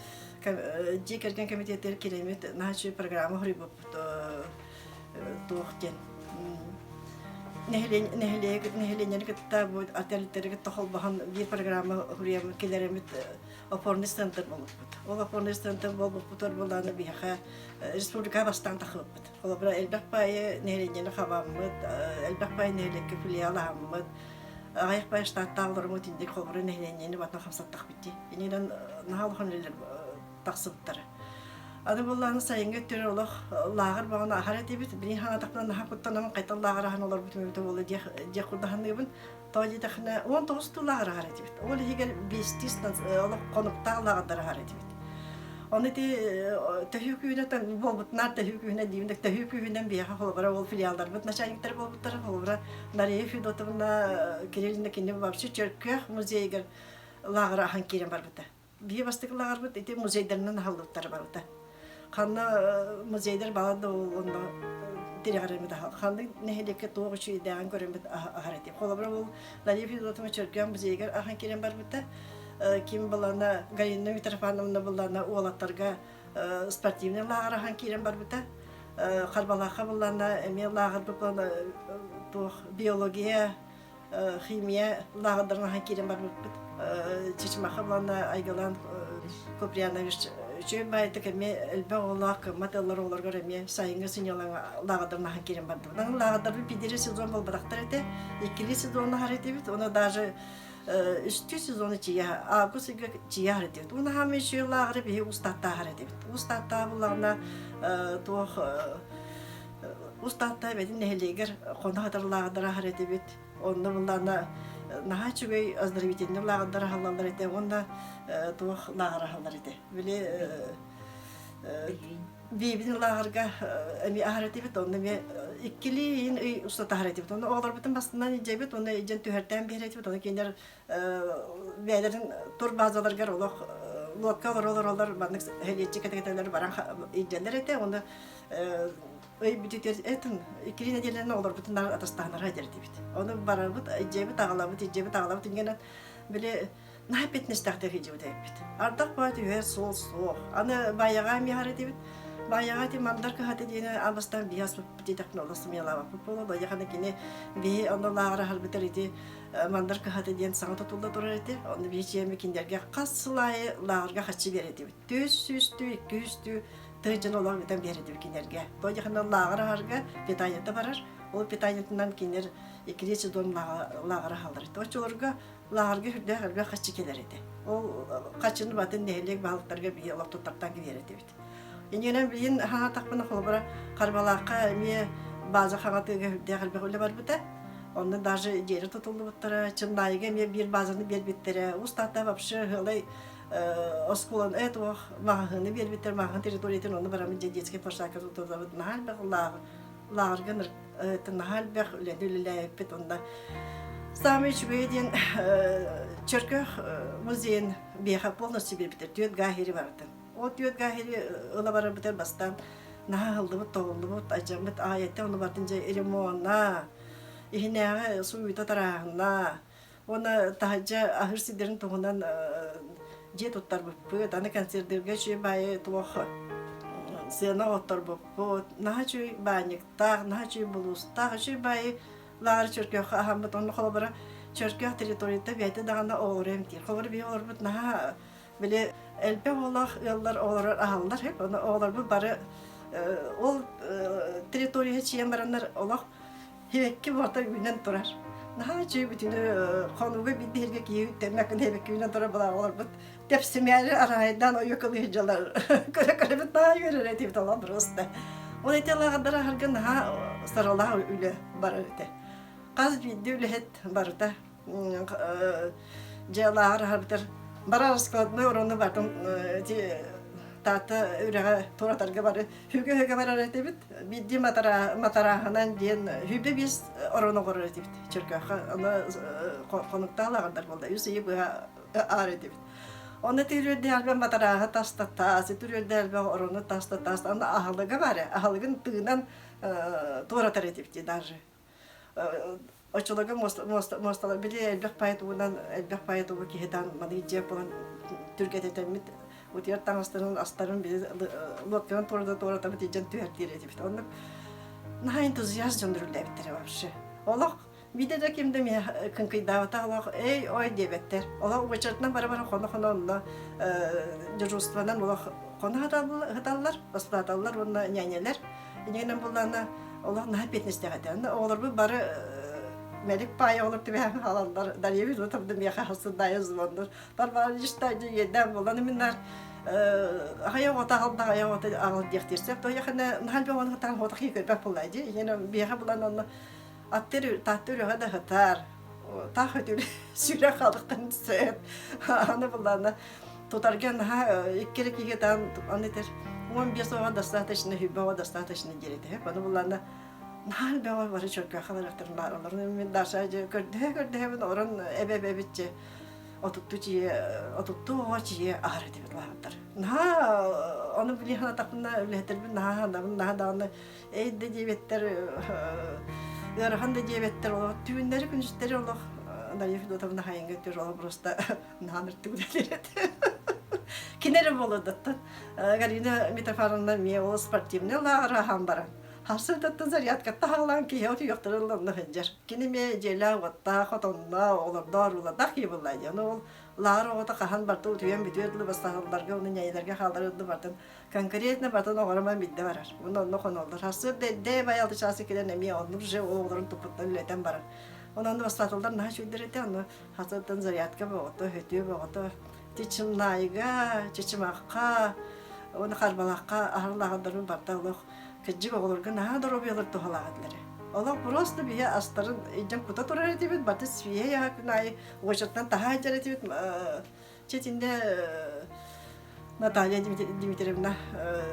жекерген комитеттер керемет нағачы программа хүрі бұт туықтен. Нехеленер кытта бу ателтерге тохол бахан бир программа хүрем келеремит опорный центр болуп. Ол опорный центр болуп бутор боланы биха республика бастан тахып. Ол бра элбакпай нехеленер хаваммыт, элбакпай нехелекке филиал хаммыт. Аяқпай штатталар мутинде хобры нехеленер батна хамсаттак битти. Инеден нахалхан элер таксыптар. Ады болланы сайынга төрө олох лагыр багына ахарат эбит. Бини ханатактан хакуттанамын кайта лагыр ахан олар бүтүмөтө болду же курдаханыбын. Толи тахна 19 лагыр ахарат эбит. Ол егер 5 олох конукта лагыдар ахарат эбит. Оны төхүкүнөтөн болбутнар төхүкүнө дийиндек төхүкүнөн бияха холбара ол филиалдар бут начальниктер болбуттар холбара Дарья Федотовна Кирилловна кине вообще Черкёх музейгер лагыр ахан керен бар бута. Бие бастык лагыр бут эти музейдернен халдыктар бар бута. Ханна музейдер балады онда тирәгәрәме дә ханны нәһәлеккә тугыч идәгән күрәмбет ахарат. Холобра ул Дарья Федотовна Черкёх музейгер ахан керен бар бута. Ким балана Галина Митрофановна балана олаттарга спортивный лагер ахан керен бар бута. Карбалаха балана эме лагер балана биология, химия лагердерна ахан керен бар бута. Чечмаха балана Айгалан Куприянович Чөй байтык эме элбе олак маталар оларга эме сайынга сынялан лагердерна ахан керен бар бута. Лагердер бидере сезон болбадактар эте, икили сезонна харет бит. Оны даже üstü sezonu çiğya, ağustos çiğya hareket. Onu hem şu lağırı bir ustatta hareket. Ustatta bunlarla doğ ustatta bedin nehleger konu hatırlağıdara hareket. Onu bunlarla naha çünkü azdır bitinde lağıdara halanlar ete. Onda doğ lağıra halanlar ete. Böyle бибин лагарга эми ахаратибит онна ме иккилиин ый уста тахаратибит онна олорбутун бастынан ижебит онна ижен түһәртән беретибит онна кинер бәлерин тур базаларга олох лодка олар баннык хелечи кететелер баран ижелер эте онна ый бүтүтер этин иккили неделен олорбутун атастанара дердибит оны барабыт ижебит агалабыт ингенен биле нахапетнестахте хижебит ардак бат үе сол аны баяга михаратибит баяга ти мандарка хаты дине абастан биас битек нолос мелава пополо да яхана кине би онолагара харбитер ити мандарка хаты ден саңа тулда турар ити оны бичеме киндерге кассылай лагарга хачы берети төс-сүстү 200 тыжын олар битен берети киндерге то яхана лагара харга питаянда барар ол питаянтан кинер икиречи дон лагара халдыр точолорга лагарга хүрдө харга хачы келер ити ол качыны батын нелек балыктарга би олар туттактан берети бит Иненен бин хана такпына холбара карбалакка эме база хагатыга дагыл бегөле бар бута. Онда даже жери тутулду буттара, чындайга эме бир базаны бербиттере. Устата вообще хылай осколон этого маганы бербиттер маган территориятын онда барамын детский площадка тутулду бут. Нахал беглар лагыргын это нахал бег лелеле пет онда. Самый чугеден Черках музейн бега полностью бербиттер. Төт гахери бартын. От юет гахери ылабара битер бастан нахалды толду ажамыт аятте оны бартынча эремона ихинега суйта тарахна оны тахажа ахыр сидерин тугунан же туттар бу таны концерттерге чүй бай туох сена оттар бу нахачу баник таг нахачу булус тагачу бай лар чөркө хамбат оны холобара чөркө территорияда бейте даганда оорем тир холор би олорбут наха биле элбе олах яллар олар ахалдар хеп аны олар бу бары ол территория чиен барандар олах хебекке барта үйнен турар наха чүй бүтүнө конуга биддерге кийип темекин хебекке үйнен турар булар олар бут тепсимер арайдан ойокол хижалар көре бит на йөрөр этип талам просто ол этелагандар харган ха сарала үле бар эте каз биддүле хет барта жалар харбитер Bara skadlı oranı vardım tata ürege toratarga var hüge var etibit biddi matara hanan diyen hübe biz oranı korar etibit Çerkah ana konukta lağandar bolda yüzü bu ağır etibit onu türüde albe matara tasta türüde albe oranı tasta ana ahalıga var ahalığın tığından toratar etibit darje Очолога мостала били элбек пайтуунан элбек пайтуу киһитан маны жеп болан түргететемит утер таңастырын астарын били лодкан торда битижен түһәртире бит. Онда нахай энтузиаст жандырылды биттер вообще. Олох видеде кимде ме кынкыйдавата олох ой дебеттер. Олох учартна бара хона дежурствадан олох хона хаталлар, бастаталлар, онда нянелер. Иненен буллана олох нахай петнестегатен. Олар бу бары Melik payı olup da ben halanlar daryeviz oturdu bir hasta dayızlandır. Barbar işte yedem olan minler hayata halda hayata ağıl diyektirsek. Dolayı hani hal bir onu tan hotak yıkır bak bulaydı. Yine bir bulan onu attırır tahtırır hada hatar. Tahtırır süre kaldıktan söyleyip anı bulanı tutarken ha ikili kiyeden anıdır. 11 saat достаточно hübbe достаточно geride hep anı bulanı Nahal bewa var çok kafalartırın barlarını men daşaca gördü hemen oran ebe bitçe otuttu hoçiye ağrıdı bitler. Nah onu bili hana takında öyledir bir nah da onu de diyetler yarhan da diyetler o tüünleri günüşleri olur. Da yefdo tam da hayın götür o prosta nahnır tüüleri. Kinere boladı. Garina metafarında mi o sportivne la rahan baran. Hasırda zariyat tahlan ki yok yokturulun hıncar. Kinime jela watta xotonna olar ular dahi bulaydı. Onu lar ota kahan bartu tüyen bitürdü bastalarga onu yaylarga kaldırdı bartın. Konkretne bartın oğrama midde varar. Onu konoldur. Hasır de bayaldı şahsı kilen emi onur je oğların toputtan leten barar. Onun da bastalar nah şüderete onu hasırdan zariyatka boğdu hötü boğdu. Tiçim nayga, tiçim akka, onu karbalakka ahırlağındırın bartalık. Kecik olurken daha da robiyalar tohalağıdları. Allah просто bir astarın icam kuta turar etibet, batı sviye ya kunay uğaçattan daha acar etibet. Çetinde Наталья Дмитриевна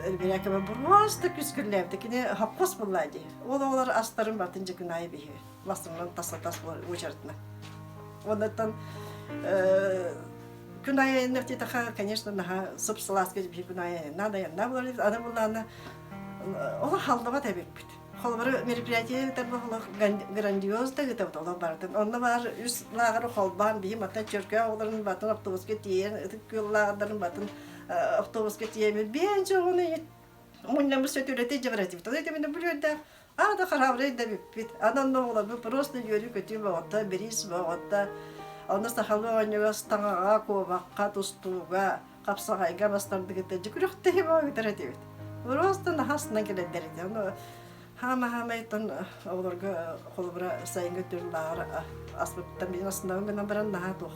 Эльбирякова просто күскүрләбде. Кине хапкос буллады. Олар астарын батын жекунай бихи. Ласыннан тасатас очартна. Ондан күнай нефтитаха, конечно, наха субсаласка бихи күнай. Надо я набылар, ана буллана. Ола халдыга табек бит. Холбары мероприятие табылар грандиозда гытып ола бардын. Онда бар үс лагыры холбан бихи мата чөркө оларын батын автобуска тиен, күллардын батын автобуска тиеме бен жогуны муннан бир сөтүрөтө жабыратып. Тода эте мен бүлөдө ада харабры да бит. Адан да ола бу просто йөрү көтү багта, берис багта. Анда сахалга оньга стаңага кобакка тустууга, капсагайга бастарды кете жүкүрөктө хеба гытеретибит. Просто нахасынан келедер. Аны хама-хамайтан оларга холбара сайынга түрләр аспыттан бин асындан гына баран наха тох.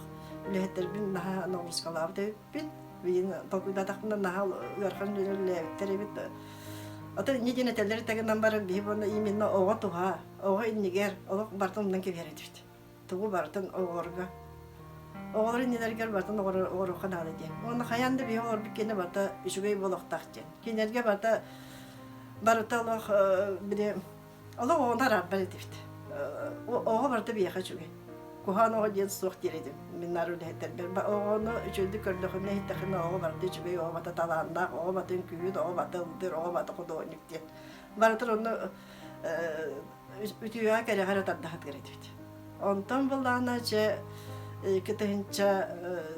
Үлехтер бин наха нормскалар деп бит. Бин толкуйда тахтан наха ярхан үлелектер бит. Ата недене теллер тегеннән барып би бу именно ого туга, ого иннигер, ого бартымдан кеберет бит. Тугу бартын огорга. Огор ниләргә бартын огор канады ди. Оны хаянды би огор бикене барта ишүгәй болохтак ди. Кинәргә барта Барыталах бире Алла онда раббар дифт. Ого барда бия хачуге. Кухан ого ден сох тиреди. Миннар үлеттер бер огону үчөдү көрдөхүнө хиттахына ого барда чүгөй ого бата талаанда ого батын күйүд ого бата дер ого бата кодоникти. Барытыр оны үтүя кере харатат хат кередит. Онтон буллана че кетенча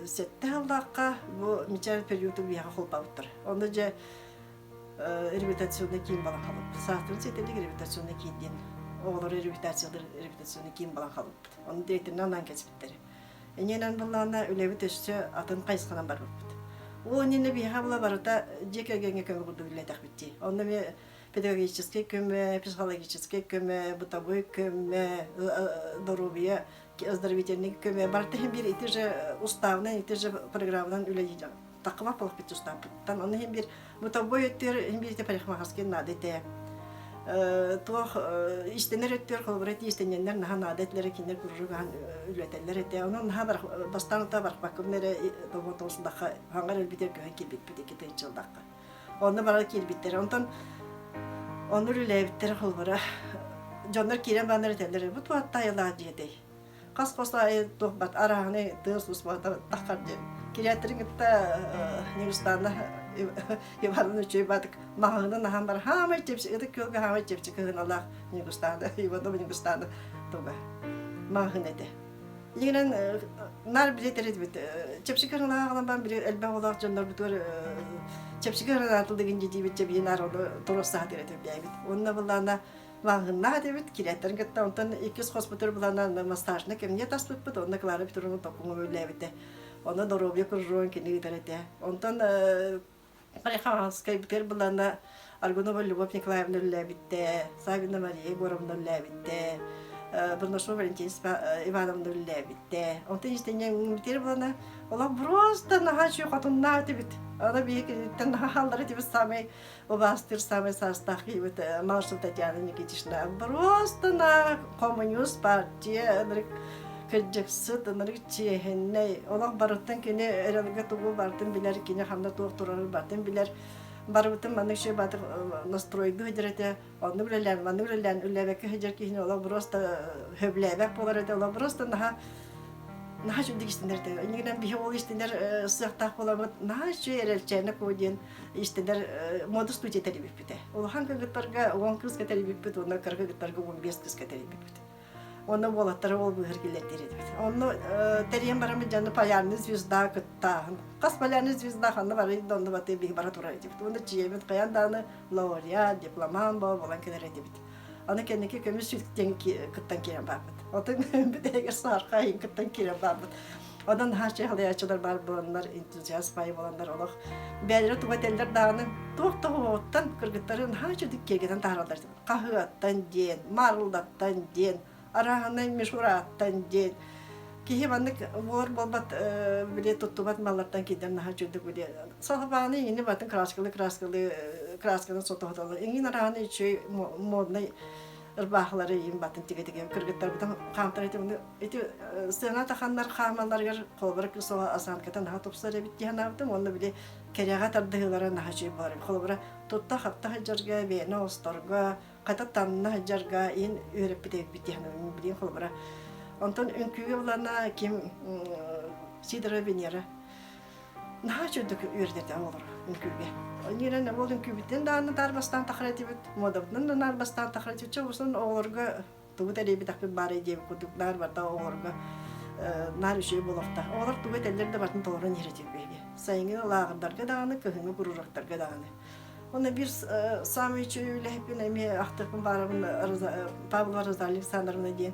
сетталлакка бу мичар периоду бия холпауттыр. Онда же репутационный кийим балан халып. Саатын сетелик репутационный кийден. Оғылыр репутационный кийим балан халып. Оны директорын анан кесіптері. Ененен бұллана үлебі төшсі атын қайсқанан бар бұлбыд. Ол нені бейха бұла барыта жекергенге көмі бұлды үлетақ бітті. Онда мен педагогический көмі, психологический көмі, бытовой көмі, здоровье, оздоровительный көмі. Барыта хем бір ити же уставынан, ити же программынан үлейді. Такова полох петустан. Тан он хем бир бутовой өттөр, хем бир те парикмахерский надете. Тох истенер өттөр холбрет истененнер наха надетлери кинер куржуган үлетелер эте. Онун наха бар бастан-та бар бакымнере тоботосундака хангар элбитер көн килбит бит кетен жылдакка. Онда бар килбиттер. Онтон онур үлебиттер холбара. Жондар кирен бандар этелер. Бу туатта яла жедей. Кас-косай тохбат араны тыз усбата таккарды. Кирятерин гитта Нигустанда Ивановна Чойбатык мағынан нахан бар хамай чепші, это көлгі хамай чепші кығын Аллах Нигустанда, Иванова Нигустанда тоға мағын әді. Егінен нар білетер еді біт, чепші кығын ағалан бан бір әлбә олақ жондар бұтыр чепші кығын атылдығын жеді бет жеп ең арылы тұрысы ғадыр әді бәйбіт. Онына бұллана мағынна әді бет, кирятерин гитта, онтан 200 қос бұтыр бұлана мастажына кемне тас бұт бұт, онына қылары бітірінің тоқуңы өлі әбіті. Оны дорогие кружон кини дарете. Онтон париханская битер булана Аргунова Любовь Николаевна Левите, Савина Мария Егоровна Левите, Бурнашова Валентина Ивановна Левите. Онтон истинен битер булана ола просто нахачу хатунна тибит. Ана бик тенха халдары тибит самый обастыр самый састахи бит Маршал Татьяна Никитична. Просто на коммунист партия Кыджыксы тыныры чехенне. Олақ барыттан кені әрелігі тұғы бартын білер, кені хамда туық тұрары бартын білер. Барыбытын манық шей батық настройды өдіреті. Оны білелен, үлләбәкі хеджер кейіне олақ просто хөбләбәк болар әді. Олақ просто наға жүндік істендер әді. Önігінен бейі ол істендер сұяқтақ боламыд. Наға шүй әрелчәні көден істендер моды студия тәребіп біті. Олған көгіттарға 10 кыз кәтәребіп біті, оны кырғы кыттарға 15 кыз кәтәребіп біті. Оны болаттары ол бұғыр келеттер еді. Оны тәрен барамын жаны паяльны звезда күттағын. Қас паяльны звезда қанды бары еді, онды баты бейгі бара тұра еді. Оны жиемет қаяндағыны лауреат, дипломан бау болан келер еді. Оны кәнеке көміз сүліктен күттан керен барбыд. Отын бітегер сарқа ең күттан керен барбыд. Одан харчы халаячылар бар боланlar, энтузиаст байы боланlar олық. Бәлері туғателдер дағыны тоқ-тоғы оттан кыргыттарын харчы дүк кергеден тағыралдар. Қағығаттан ден, марылдаттан ден, арағанай мешураттан ден. Кейі бандық олар болбат біле тұттубат маллардан кейден наға жүрдік біле. Сағыбағаны еңіне батын краскалы сотығыталы. Еңін арағаны үші модный ырбахлары им батын тиге кыргыттар бутан камтар эти сцена таханнар хамалларга колбар кысо асанката наха топсары бит янаптым онда биле керяга тардыгылары наха чүй бар колбара тотта хатта хаҗарга бена осторга ката танна хаҗарга ин өрөп бит яным биле колбара онтон үнкүгө булана ким сидра венера наха чөдүк үрдете алыр үнкүгө Нирен болын күбитен даны дарбастан тахратибит модабнын нарбастан тахратибит чөбүсүн олорга тугут элеби такпы бары деп кудуктар барда олорга нар үшө болохта олор тугут элдерде батын тоорун еретипеги сайынгы лагырдарга даганы кыгыны бурурактарга даганы оны бир самый чөйлепин эми актыкын барыбын Павел Александровна ден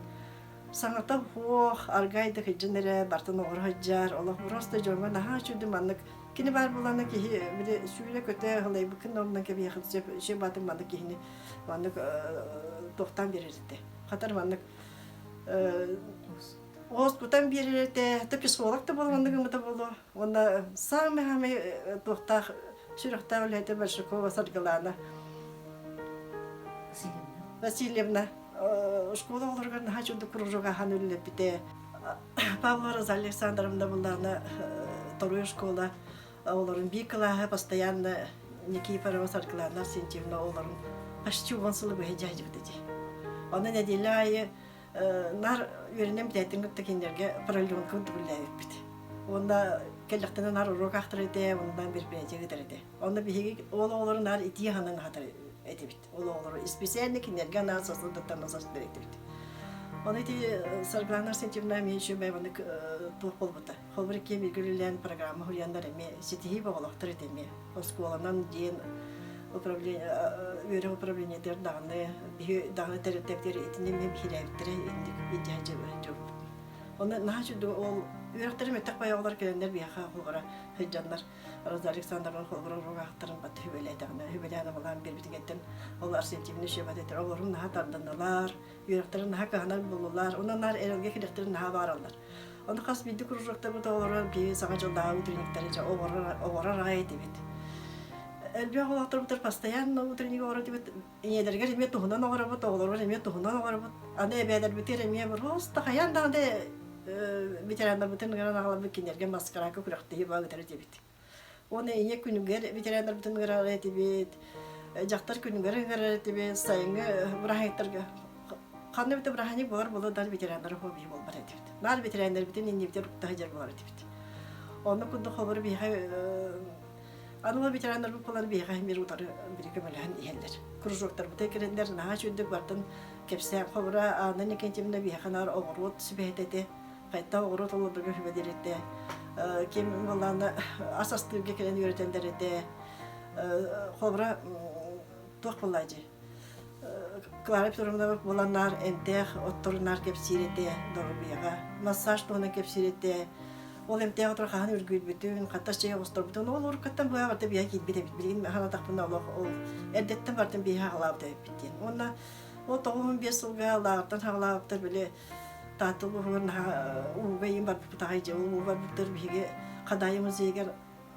саңата хох аргайды хыжынере бартын огор хаджар олох просто жонга наха чүдү маннык Kini var bulana ki bir de şöyle kötü halay bakın ondan ki bir şey batım bana ki hani bana doktan verirdi. Hatta bana hospital verirdi. Tabii psikolog da bulamadı mı da buldu. Onda sağ mı hem doktor şurada öyle de başka kova sargılana. Vasilyevna şkola olarak daha çok kurucuğa hanılle bir de Павел Александровна bulana вторую школа Оларын бикалаха постоянно Никифорова Саркалана Сентьевна оларын почти вонсылы бөһе жайдыды. Аны неделяе нар үренем дәтингә тегеннәргә параллель күн түгелләп бит. Онда келлектән нар урок ахтырды, ондан бер бәҗәгә дәрде. Аны биһиге оларын нар ити ханын хатыр әйтеп бит. Олары специально кинәргә насасы да танасас дәрәйтеп бит. Аны ити Саркалана Сентьевна мешә бәйваны туп булды. Хәбәр ки билгеләнгән программа хуяндар эме сетихи баглактыр эме. Школанан ден управление дәрдәне дагы тәртиптәре итенеме бихиләптер инде иҗаҗы бар. Аны нәҗү ул үрәктәре мәктәп баягылар килгәннәр бияха хугара хәҗҗаннар Александровна хугара рогактырын бат хүбәләдәгне хүбәләне булган бер битгәттән алар сентимне шәбәт итер аларны хатардылар үрәктәре нәһә булулар оннар эрелгә киләктәре нәһә баралар. Аны хас бидди кружокта бу товарlar bir сага жылда утренниктәре огора айтып бит. Элбә халыктар бутыр постоянно утренник огора дип инедергә җимә тухунан огора бу тоглар җимә тухунан огора бу. Аны әбәдәр битер әмия просто хаянда да ветерандар бутын гына алып кинергә маскара күрәктә яба гытыр дип бит. Оны ине күнүгә ветерандар бутын гына айтып бит. Жактар күнүгә гына айтып бит. Сайынгы брахайттарга Kanne bite brahani var bulu dar bitirenler hobi bol var edip. Nar bitirenler bitin inni bitir tahajar var edip. Onu kundu haber bir hay anıla bitirenler bu falan bir hay bir utar bir kemelhan ihenler. Krujoktar bu tekerenler naha çüddük vardan kepse habra anın ikintimde bir hanar oğrut sibetete. Kayta oğrut olur bir hübederette. Kim vallahi asas tüge kelen yönetenler ete. Habra tohbalaycı. Klarip durumda bulanlar emteh oturunlar kepsirete dorbiyaga massaj tona kepsirete ol emteh oturgan ürgül bütün hatta şey ostor bütün olur kattan bu vardı bir yakit bile bilgin hala takpında Allah ol eddetten vardı bir halabda bitin ona o tohum bir sulga lardan halabda böyle tatlı buhun u beyim var putaycı u var bitir bir kadayımız yeger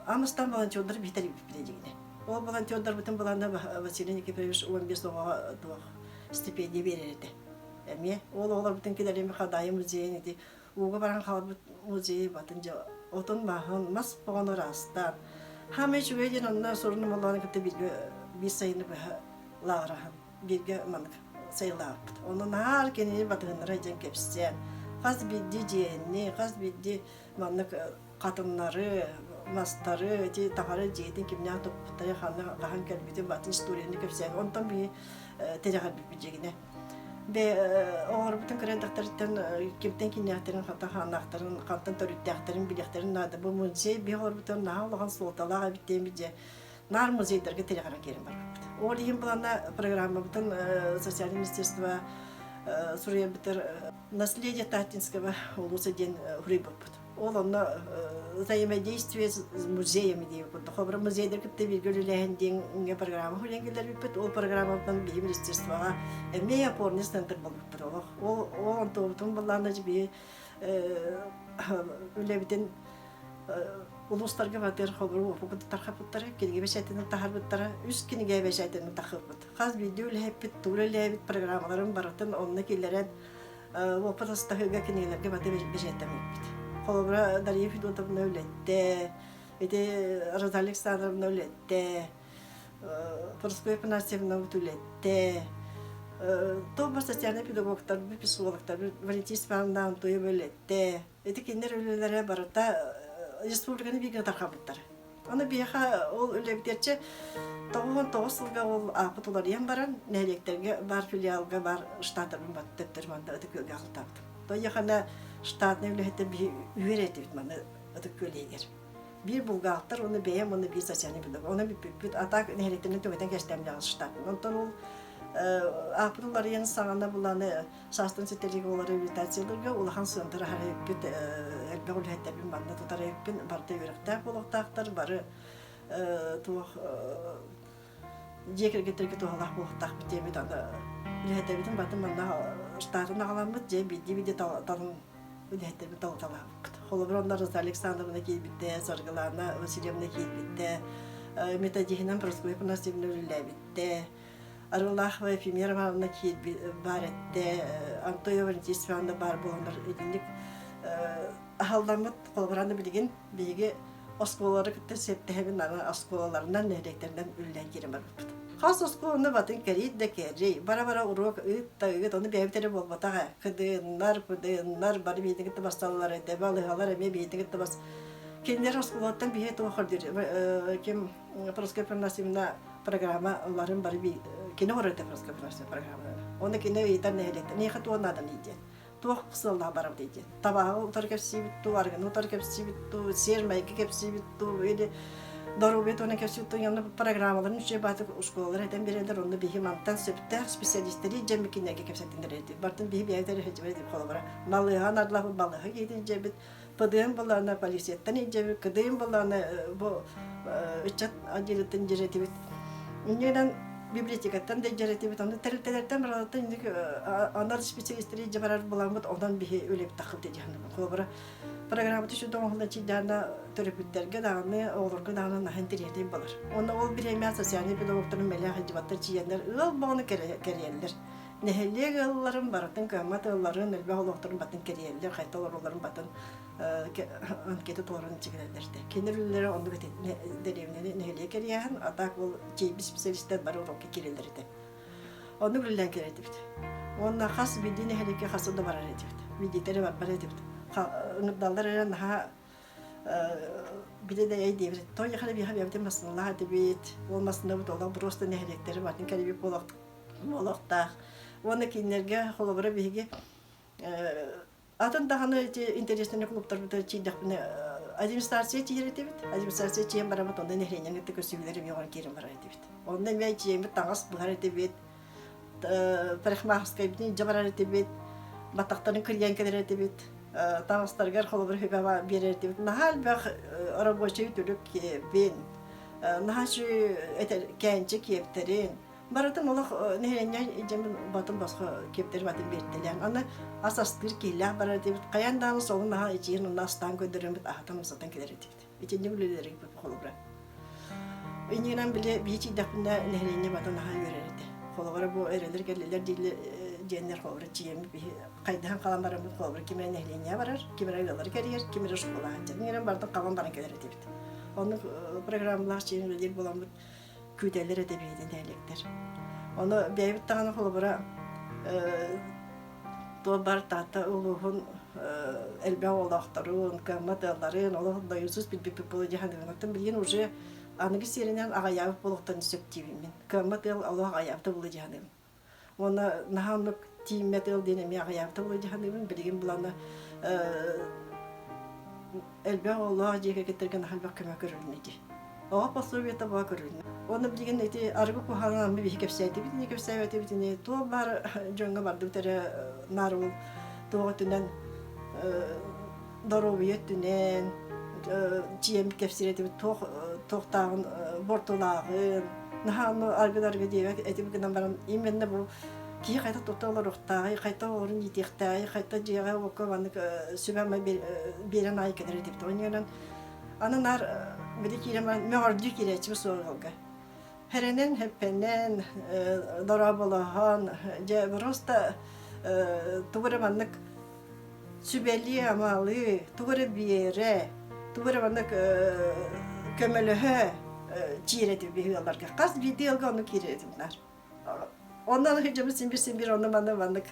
amastan falan çöndür bitir bileceğine o volonterlar bütün bulanda Vasilyevna Nikiforoviç 15 doğa stipendiya verirdi. Эме олар бүтүн килерим хадайы музейин ди. Уга баран халбы музей батынжа отун махан мас погонор астан. Хаме чугеден онна сорunu молланы кытты bir sayını lağrahan birge manık sayılap. Onu nar kenini batınlara jen kepsen. Kaz biddi jeni, kaz biddi manık katınları mastarı, taharı jeytin kimya toptaya hanı kelbiti batın istoriyani kepsen. Ondan bir terahar bibijegine. Ve oğur bütün krendaktarıdan kimden kinyaktarın hatta hanaktarın, kantan törüttaktarın, bilektarın nadı bu muzey bir oğur bütün naha olağan soltalağa bittiğim bize nar muzeylerge terahara kerim var. Oğur diyeyim bulanda programı bütün Sosyal Ministerstva Suriye bitir Наследие Татинского улуса-ден хурибот. Олонна взаимодействие с музеями дейб. Хобра музейдер китте билгелелеген ден программа хуленгелер бипет. Ол программадан бии министерствага эмне опорный центр болуп туру. Ол онтон булларны жиби үлебитен улустарга батыр хобру опугу тархапыттары кирге бешетин тахарбыттары үс киниге бешетин тахырбыт. Хаз видео лепит турелебит программаларын баратын онны киллерен опатастахыга кинилерге батыр бешетемит. Хобра Дарья Федотовна өлетте, Роза Александровна өлетте, Порская Панасьевна өлетте. То бар социальный педагогтар, психологтар, Валентина Степановна Антоева өлетте. Эти кинер өлелере барата республиканы бигне тархабыттар. Аны бияха ол өлебтерче 99 сылга ол апытылар ем баран, нәлектерге бар филиалга бар штаттарын баттыптыр манда өтөкөлгө агылтапты. То яхана штатный өлехте би үйретет манда өтөкөлегер. Bir bulgaktır, onu beyem, onu bir sosyalini bildik. Onu bir atak nehirliklerini tümeten geçtemle штат. Ondan ol apıdılar yeni sağında bulanı şahsın sitelik oları reabilitasyonlarga ulahan sığındırı hareket elbette ülhette bin banda tutar bin barda yürekte bulaktaktır barı tuğ jeker getirge tuğalak bulaktak bitemi da ülhette bin barda banda ştatın ağlamıt je bidi talın ülhette bin talak. Holobronlar Alexandrovna kibitte, Sargalana Vasilyevna kibitte, Metadihina Proskoye Panasevna bitte. Arullah ve Efimirovna kibitte, Antoyeva Valentistvana bar bulanlar edinlik ahaldanmat holobranı bilgin bilgi oskolaları kitte septehemin oskolalarından nehreklerden üllen girim var. Has oskolunda batın kerit de keri bara uruk ıt onu bevtere bolbata kıdınlar bari bir gitti bastalar de balıhalar eme bir gitti bas kendiler oskolattan bir het oxurdur kim Proskoye Panasevna programa onların bari bir kine orada Proskoye Panasevna programı onu kine yitan nehlekte ne hat onlardan idi tuh kısalda barab dedi tabağı otar kepsi bittu argan otar kepsi bittu sermay kepsi bittu öyle Dorubet ona kepsi yanında programların üçe batık oskolar eden biriler onu bir himamtan septe spesyalistleri cemikine kepsetindirdi. Bartın bir evleri hecbedi kolabara. Nalıhan adlı balığı gidince bit padığın balığına polisiyetten ince kıdığın balığına bu üçet aceletin ceretibit. Ünlüden bibliotekten de ceretibit onu terletlerden beraber indik anar spesyalistleri cebarar bulamut ondan bir öyle bir takıl dedi hanım kolabara. Programı şu doğumda çiğdana terapistlerge dağını olurga dağını nahentiriyeti balar. Onda ol bir emel sosyalni pedagogların melih hacıbattır çiğyenler ıl bağını keriyeller. Nehelliye gılların baratın kıymat ılların elbih olukların batın keriyeller, kayta olurların batın anketi doğrunu çiğnerlerdi. Kendileri onu deneyimleri nehelliye keriyen, atak ol çiğ bir spesialistler var orukki keriyelerdi. Onu güllen keriyedibdi. Onda khas bildiği nehelliye khası da var edibdi. Bildikleri var edibdi. Nıdallar ha bir de eydi. Tonya hani bir haberde masınlar hadi bit. Olmasında bu dolan prosta nehlekleri var. Nikali bir bolakta. Onu kinlerge holobra bihge atan dağını intereslerini kulüpler bir çiğdak bine administrasiya çiğreti bit. Administrasiya çiğen baramat onda nehrenin gitti kösülerim yoğun kerim var edibit. Ondan ve çiğen bit tangas buhar edibit. Parikmahs kaybini jabar edibit. Batakların kırıyan kadar edibit. Tangastargar holobra hübaba bir edibit. Nahal bak araboşayı türlük ben. Nahal şu genci kiyepterin. Baratan olah nehrenyan cemin batın başka kepteri batın bertelen. Ana asastır kilah baratı kayandan solun daha içiğin nastan gönderimbit ahatan zaten kileredik. İçinci bileleri gibi holobra. İnginan bile bir çiğ dapında nehrenyan batın daha yürerdi. Holobra bu ereler gelirler dili cenner holobra çiğem bir kaydan kalan baramız holobra kimine nehrenyan varar, kimine yolları geliyor, kimine şokola hancar. İnginan baratan kalan baran kileredik. Onun programlar çiğen gelir bulamut. Küdeler edebiyatı değerlikler. Onu beyvit tağını holobra dobar tahta uluğun elbette olaktarın, kıymatların, oluğun dayısız bir bulucu hanımın. Bilgin ucu anıgı serinden ağayağı buluktan söktüğümün. Kıymat el Allah ağayağı bulucu hanımın. Ona nahanlık timet el denemi ağayağı bulucu hanımın. Bilgin bulanı elbette Allah'a cihke getirgen halbak kömek görülmedi. O pasoviyata bağ görülmedi. Onu bilgin eti argo kuhanan bir kepseydi bitini kepseydi bitini to bar jonga bardı tere narul to tunen doroviyet tunen ciem kepseydi to tohtağın bortolağın nahanı argo diye eti bugünden baran imende bu ki kayta totalar oqtağı kayta orun yitiqtağı kayta ciğe okuvanlık sübeme bir ay kadar edip oynayan Ананар били кирема мörдü kireçmi soğulga. Herenen hepenen darabalahan je просто tuğramanlık sübelli amalı tuğra biyere tuğramanlık kömelöhe çiğreti bihiyorlarga. Kas videoga onu kiretimler. Ondan hıcımı bir onu manlık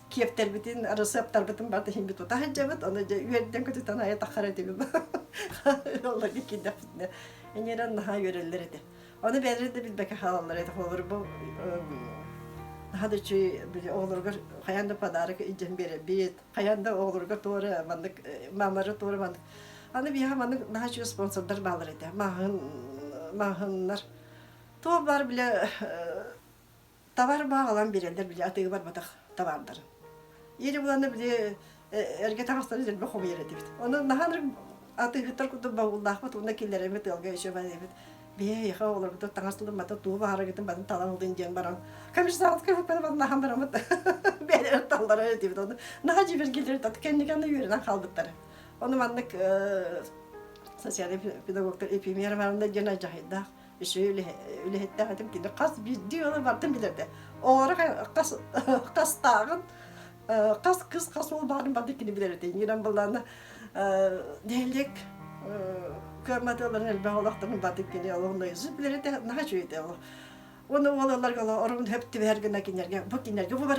Kiyepter bitin, arası yaptar bitin barda himbi tuta hacabit, onu üyerden kötü tanaya takar edeyim. Onlar ki dafitne. Enyeran daha yörelleri de. Onu belirli de bilbeki halallar edi. Olur bu daha da çöy oğlurgar hayanda padarı icen bere bit. Hayanda oğlurgar doğru mandık mamarı doğru mandık. Onu bir hamandık daha çöy sponsorlar bağlar edi. Mahınlar. Tuğbar bile tavar bağlan birerler bile atığı var batak tavarların. Yeri bulanı bile erge tağısları zelbe xom yer edibit. Onu nahanır atı hıtır kutu bağıldağıt, onda killere met elge işe bad edibit. Biye yaha olur kutu tağısılım mata tuğu bahara gitin badın talan oldun diyen baran. Kamış sağlık kıyıp bana badın nahan baramat. Beler tallara edibit onu. Naha ciber gelir tatı kendi kendine yürünen kalbıtları. Onu manlık sosyal pedagoglar epimi yarımarında cana cahidda. İşte öyle hette hatim ki kas bir diyorlar vardım bilirdi. Olarak kas tağın kas ol bağın badikini bilirdi. Yine bunlarla değerlik kırmadıların elbe olaklarının badikini Allah'ın yüzü bilirdi. Ne şöyle Allah. Onu olanlar kala orun hep de her gün ginerge. Bu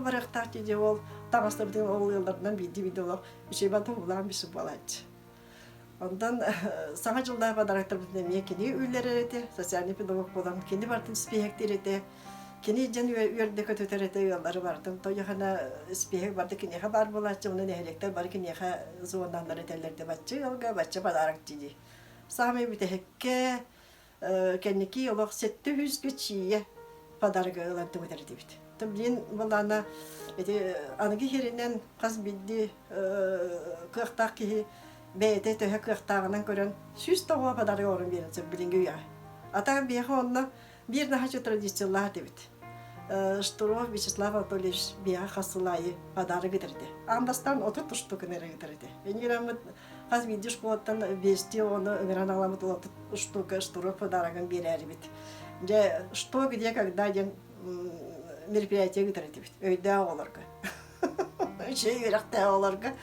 baraktak diye ol. Tamaslar bütün oğullarından videolar. Bir şey batı olan bir şey balaç. Ondan sana yıllar padaraklar bütün mekeni ülleredi. Sosyal pedagog olan kendi vardı spihektirdi. Kendi can yerde kötüterete yolları vardı. Toyahana spihek vardı ki ne haber bulaşçı onun ehlekler var ki ne zondanları tellerde batçı yolga batçı padarak dedi. Sami bir tehekke kendiki yolak 700 geçiye padarga olan tümeterdi bit. Tabii bunlarla anıgı herinden kaz bildi kırktak ki beyde töhe kırktağından gören süs tavuğa padarga orun verilse bilin güya. Ata bir onunla bir daha çok tradisyonlar debit. Şturov Vyacheslav Anatolievich bir hasılayı padarga getirdi. Ambastan otur tuştu kenara getirdi. Engeramı kaz bildi şkolattan vesti onu öğren alamat otur ştuka Şturov padargan birer bit. Je что где когда ден мероприятие getirdi bit. Öyde olarga. Şey yürekte olarga.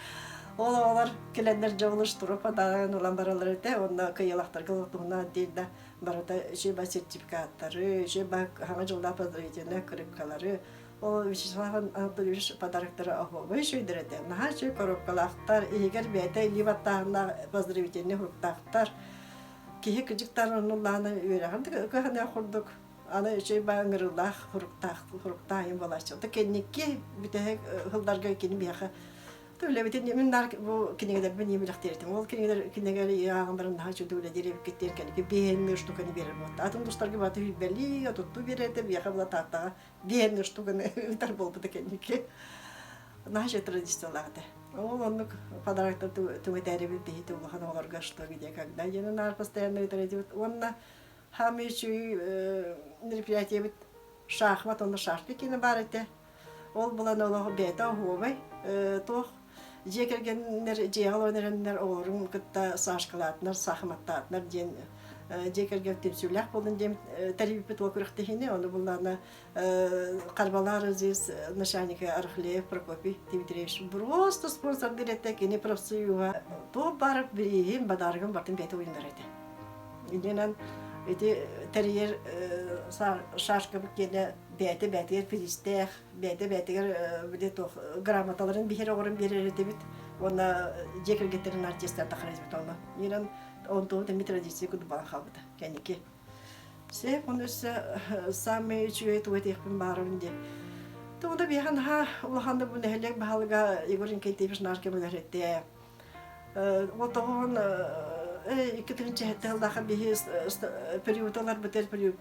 Olar kelenler jawlıştırıp padargan olan baraları da onda kıyalaklar kılıktığına değil de barada şey sertifikatları, şey bak hangi yılda padarıyla kırıkları o Vyacheslav Anatolievich padarakları ahı şey derdi. Naha şey korupkalaklar eğer beyde livatlarına padarıyla huruktaklar ki küçüklerin onlarla öğrendik. Kahane kurduk. Ana şey bangırlar huruktayım bulaştı. Kendiki bir de hıldarga kini bir ha. Öyle bir minnar bu kiniler ben yemek derdim. O kiniler yağmurun daha çok öyle direkt gittirirken ki beğenmiyor tu kani verir bu. Atın dostlar gibi atı belli tuttu bir ete bir havla tahta beğenmiyor tu kani utar buldu da kendiki. Naşe tradisyonlarda. Onu padarakta tümetere bir bihti ulahan olarga что где когда янар постоянно это идет. Он хамичи мероприятие бит шахмат он шашпикine барыте. Ол булан олого бета ховай тох жекерgenler жеал ойнарындар орун кытта сашкалатнар сахматтатнар ден жекерген темсүлях болдун дем тарифит окурактехине оны буларна карбалар здесь начальника Архлеев Прокопий Дмитриевич просто спонсор берете кини профсоюзга то барып бирим бадаргын бартын бете ойындар эти. Иненен эти терьер шашка бикене бете пристех бете биде то грамоталарын бихер орын берер дебит. Ona jekirgetlerin artistler takarız bit ona. Yinen on то Дмитриевич kudu bana kaldı kendiki. Se onu sami çüye tuvalet barın diye. Onda bir han ha ulahanda bu nehlek bahalga Igor'un keytifiş narkemeler etti. O tohon ikinci hette daha bir periyodlar biter periyod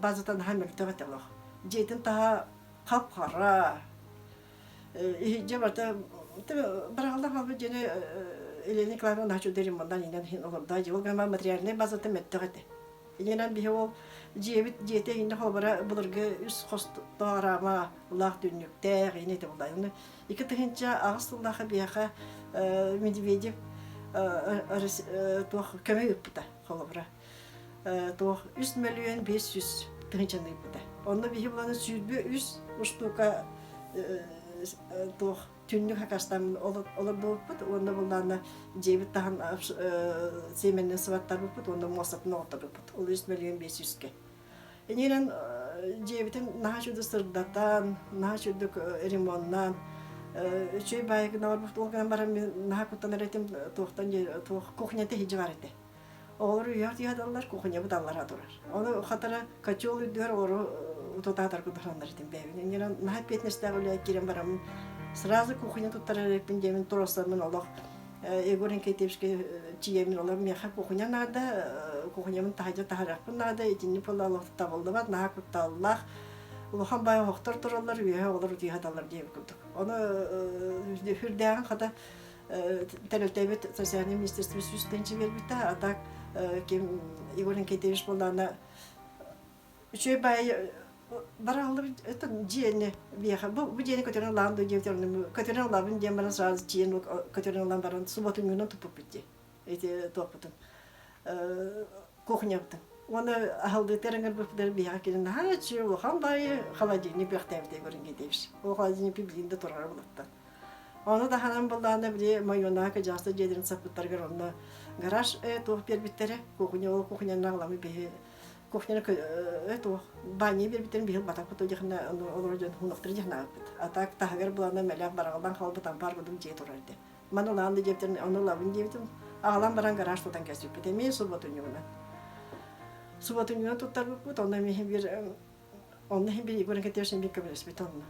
bazen daha mektubat Allah. Jedin daha kapkara. İyice vardı. Bırakıldı ama gene elini klavyen daha çok derim ondan yine hin olur da yol gama materyalini bazen mektubat. Yine bir o jete yine habara bulurga üst kost darama Allah dünlükte yine de bulayım. İki tınca aslında bir Medvedev туох көмөй ыппыта холобра. Туох 3 миллион 500 тыгынчаны ыппыта. Онда бихи буланы сүйбө 3 штука туох түннүк хакастан олар болуппут. Онда буланы жебит тахан семенен сыбаттар болуппут. Онда мосатны отуруппут. Ол 3 миллион 500-ке. Энерен жебитин нахачуды сырдатан, нахачуды ремонтнан, чөй байгына барбыт олган барам мен нахакуттан эретим туохтан туох кухнята хижи бар эте. Олар уяр тиядалар кухня буталлар адурар. Оны хатара качол үдер ору утатар кудахандар этим бэбин. Энерен нахат петнестагы үле кирен барам сразу кухня туттар эретим демен туросламын олох Егорин Кетевский чиемин олар меха кухня нада кухнямын тахажа тахаракпын нада итинни полалох табылдыбат нахакутталлах улахан бай хоктор тураллар үйе олар тиядалар деп күлдүк. Оны хүрдәгән хата тәрелтәбет социальный министерство сүстенче бербитә атак кем Егорин Кетевич булдана үче бай баралып это жиене бияха бу жиене көтөрөн ланды жевтерне көтөрөн лабын дембара сразу жиен көтөрөн лан баран субботу күнү тупуп битти эти топутун кухняптын оны алды тереңер бүпдер бияха келин ха чи хандай холодильник бехтевде көрүнгө дейбиз о холодильник библинде турар булатта оны да ханам булданы бир майонака жасты жедерин сапыттарга онда гараж топ бербиттере кухняны аламы бе кухня это бани бербиттерин бил батак фото жахна олордон хунактыр жахна а так тагыр буланы мелак баралдан халбытан бар будum же турарды маноланды жептерин оны лабын жептим агалам баран гараж тотан кесип битеме субботуна туттар бут онда мен бир Егорин Кетевичтен бик көбүрөс бит онда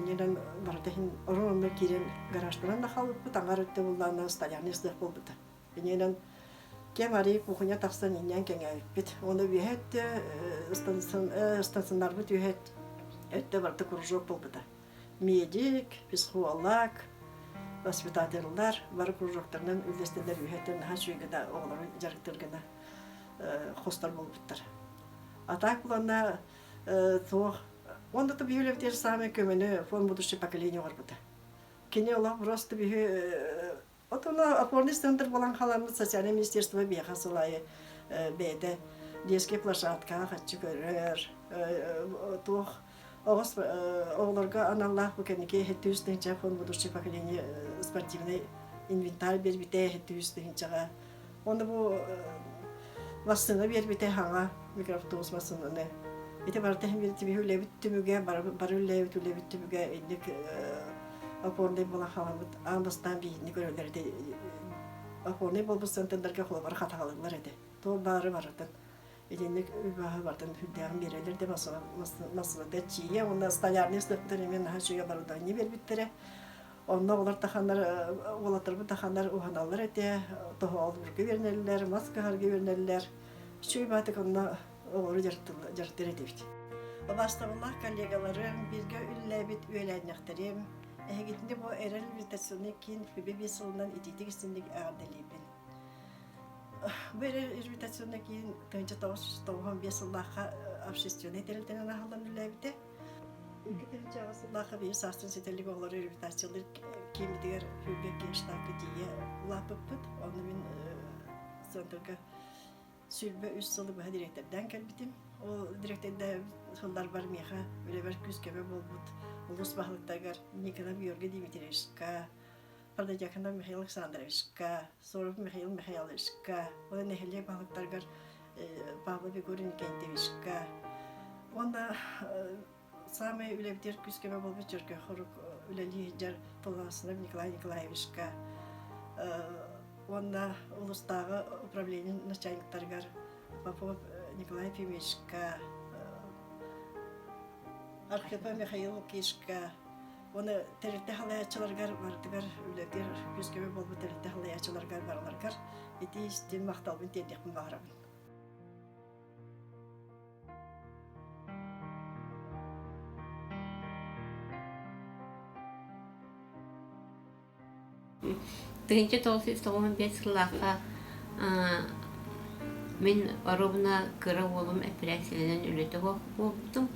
неден бардахин орунда кирен гараждан да халып таңгар өттө булдан стадионный сдак болбута неден кемари кухня таксан инен кеңе бит оны бихет станционар бит бихет этте барты кружок болбута медик психолог воспитательлар бар кружоктардан үлестелер бихеттен хачугада оглары жарыктыргана хостар болбуттар атак буланда то онда то бихелев те же самое көмөнө фонд будущее поколение барбута кене ола просто бихе вот она опорный центр болан халамыз социальный министерство бияха сулай беде детский площадка хачы көрөр то огос огларга аналлах букенеке хеттүстен фонд будущее поколение спортивный инвентарь бербите хеттүстен чага онда бу васына бербите ханга микроавтобус васына ите бартахин бирти бихулебит түмүгө барулебит улебит түмүгө элек опорный бола халамыт амбастан бийни көрөлөрдө опорный болбустан тендерге холобар хатагалыклар эди то бары баратын элек үбаха бартан хүддагын берелер де масалада чие онда столярный сдактар мен хачуга барудан не бербиттере онда олар тахандар олатырбы тахандар уханалар эти тоолурга бернелер маскагарга бернелер чүй батык онда олары жартыр этибит бастабыллах коллегаларым бирге үллебит үөләннәхтерим Эгитинде бу эрел витационный кин фебеби сылынан ититик истинdik ағадалибин. Бу эрел витационный кин 1995 сыллаха общественный терилтенен ахалан үллебите. 2000 сыллаха бир састын сетелик олар витационный кимдигер фебеби штабы дие лапыппыт. Оны мен центрга сүлбө 3 сылы бу директордан келбитим. Ол директорда сылдар бар меха, үлебер күскөбө болбут. Улус бахлыктагар Николай Георгий Дмитриевичка, Продадякана Михаил Александровичка, Соров Михаил Михайловичка, он нехеле бахлыктагар Павла Егорин Кентевичка. Онда самый үлебдер күскеме болбу жүргө хорук үлели жар Толгасынов Николай Николаевичка. Онда улустагы управление начальниктаргар Попов Николай Ефимовичка, Архипа Михаил Кишка, оны терилте халаячыларгар бардыгар үлегер күскөбө болбу терилте халаячыларгар барларгар эти истин макталбын тедекпин багарабын. Тыгынча 1995 сыллаха мен оробна кыра олум операцияден үлете болдум.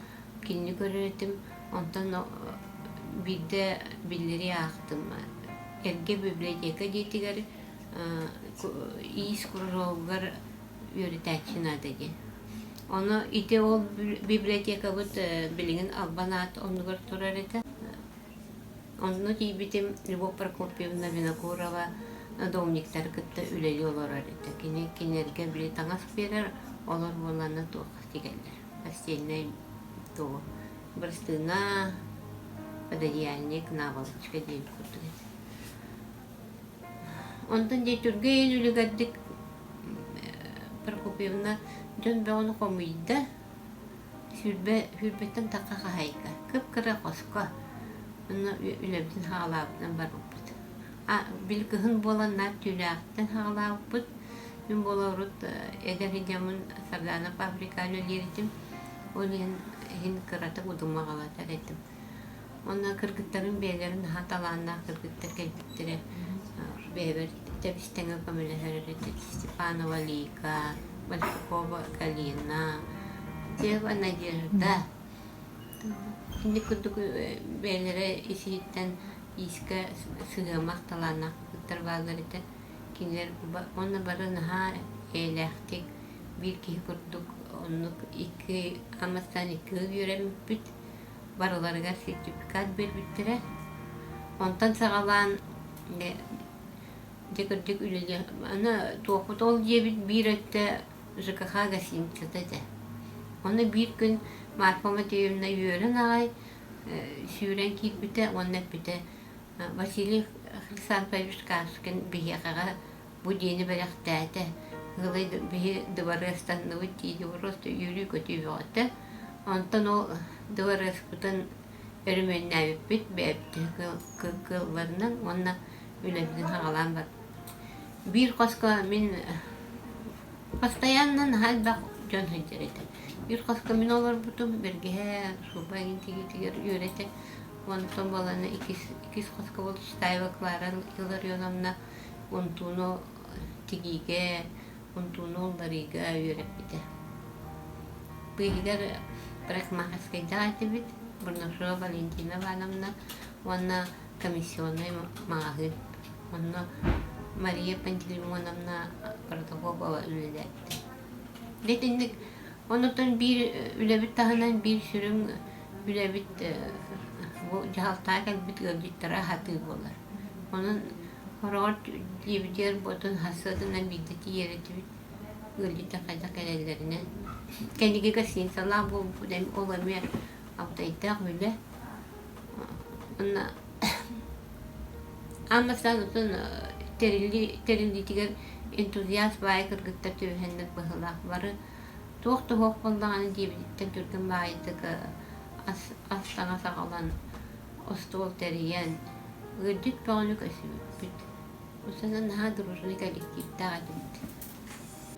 Кинни көрөтүм, онтон бирде биллери актым. Эрге библиотека дейтигер иис кружогар үйрөтәчин адыгы. Onu ite ol biblioteka bud bilingen albanat onugor turar ete. Onu тибитим Любовь Прокопьевна Винокурова домниктер кытта үлели олорар ете. Кинерге биле таңас берер, олар боланы тух тигеллер. Постельный то брстына пододеяльник наволочка дейм курдук. Ондан детургейн үлегаддик Прокопьевна Дөн бе оны комуйда хүрбеттен таққа хайка. Кып-кыра қосқа. Оны үлебден хағалабыдан бар бұппыд. Білгіхін боланнар түйләқтен хағалабыппыд. Мен бола ұрыт әдер хидемін сардана паприканы леритім. Оны хин кыраты ұдыма қалатар әттім. Оны кыргыттарын бәйлерін хаталанна кыргыттар кәлбіттірі. Бәйбір тәбістеңі көмілі Степанова Лика, Большакова Галина, Дева Надежда. Şimdi kurduk beylere işitten iska sığamak talanak kıtırvalar ete. Kinler onu barın ha eylektik. Bir ki kurduk onu iki amastan iki yüremip bit. Barılarga sertifikat bir bittire. Ondan sağalan Декордик үлелер. Ана туақпыт ол жебіт бір өтті ЖКХ гостиницада. Оны бір күн Марфа Матвеевна үйерін ағай сүйрен кейіп біті, оны біті Василий Хрисанпович Кашкин бігеқаға бұ дені бәліқті әті. Ғылай бігі дывары станнығы тейді просто үйрі көті өғатты. Онтан ол дывары бұтын өрімен әбіп біт бәбіті қылларынан онына үләбізін хағалан бар. Bir koska min постоянно halbaq jön hıcırete. Bir koska min olur butum birgehe şuba ginti yörete. Ondan balana ikis koska bol stayvak varan yıllar yonamna untuno tigige untuno dariga yörepite. Bihgar bırakmakaskay dağıtı bit. Burna şu Valentina vanamna ona комиссионный mahir. Ona Maria Panteleimonovna Protopopova ülelette. Detindik, ondan bir ülebit tahanan bir sürüm ülebit bu cahaltayken bit gördükleri hatı bolar. Onun horot libiter botun hasadına biddeti yereti gördükte kaydak ellerine. Kendine kasin salam bu dem olamıyor. Aptayta böyle. Ona ama sanatın terilli tiger entuziast bay kırgıtta tühennek bahılak varı toğda hoq bolduğunu diyebitten türkün baydık astana sağalan ostol teriyen gıddık bağını kasibit o sana daha duruşunu kalektif dağıtıbit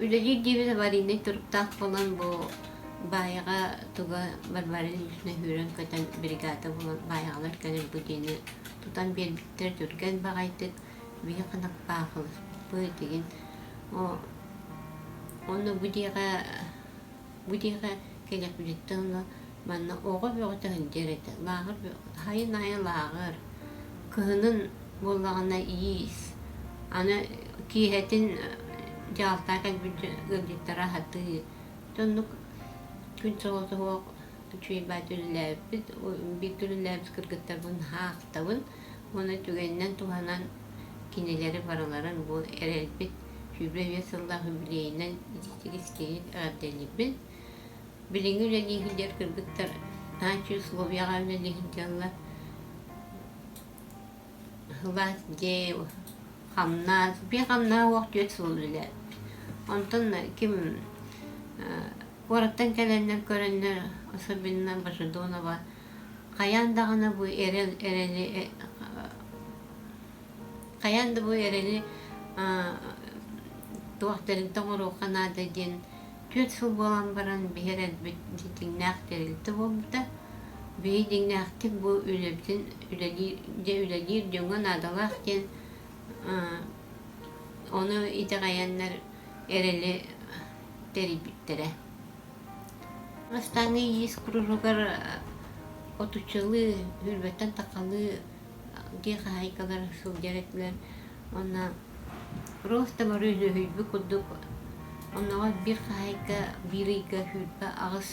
üleci diyebide var yine Türk'tak falan bu bayağı tuğa barbarın üstüne hüren katan brigada bulan bayağılar kanır bu dini tutan bir bitter Türk'en bağaydık bir kanak bağılır bu degen onu bu diye kelek bitti onu bana oğul bir otanın derede lağır hayır naya lağır kıhının bollağına iyiyiz ana kihetin jaltakan bir gıldikta rahatı tonluk gün soğuzu hoğ tüy batülülerbit bir türlülerbit kırgıttar bunun haqtavın ona tügenden tuhanan kineleri paraların bu erelbit hübre ve sallahu bileğinden içtik erdelibin bilingi öyle lihiler kırgıttar hançı Slovyağa öyle lihilerler hıvat de hamnaz bir hamna vakit yetsulüler ondan kim Orattan gelenler görenler asabından başladı ona var. Kayan dağına bu ereli kayandı bu ereli doğakların doğru kanada den tüt su bolan baran bir herel dinnak derildi bu da bir dinnaktik bu ülebtin ülelir düngen adalakten onu ite kayanlar ereli deri bittere. Останы есть кружогар отучылы, hürbetten takalı diye haykalar sılgeretler. Ona Просто мөрүлө хүйбү курдук. Оннога бир хайка, бирийка хүйбү агыс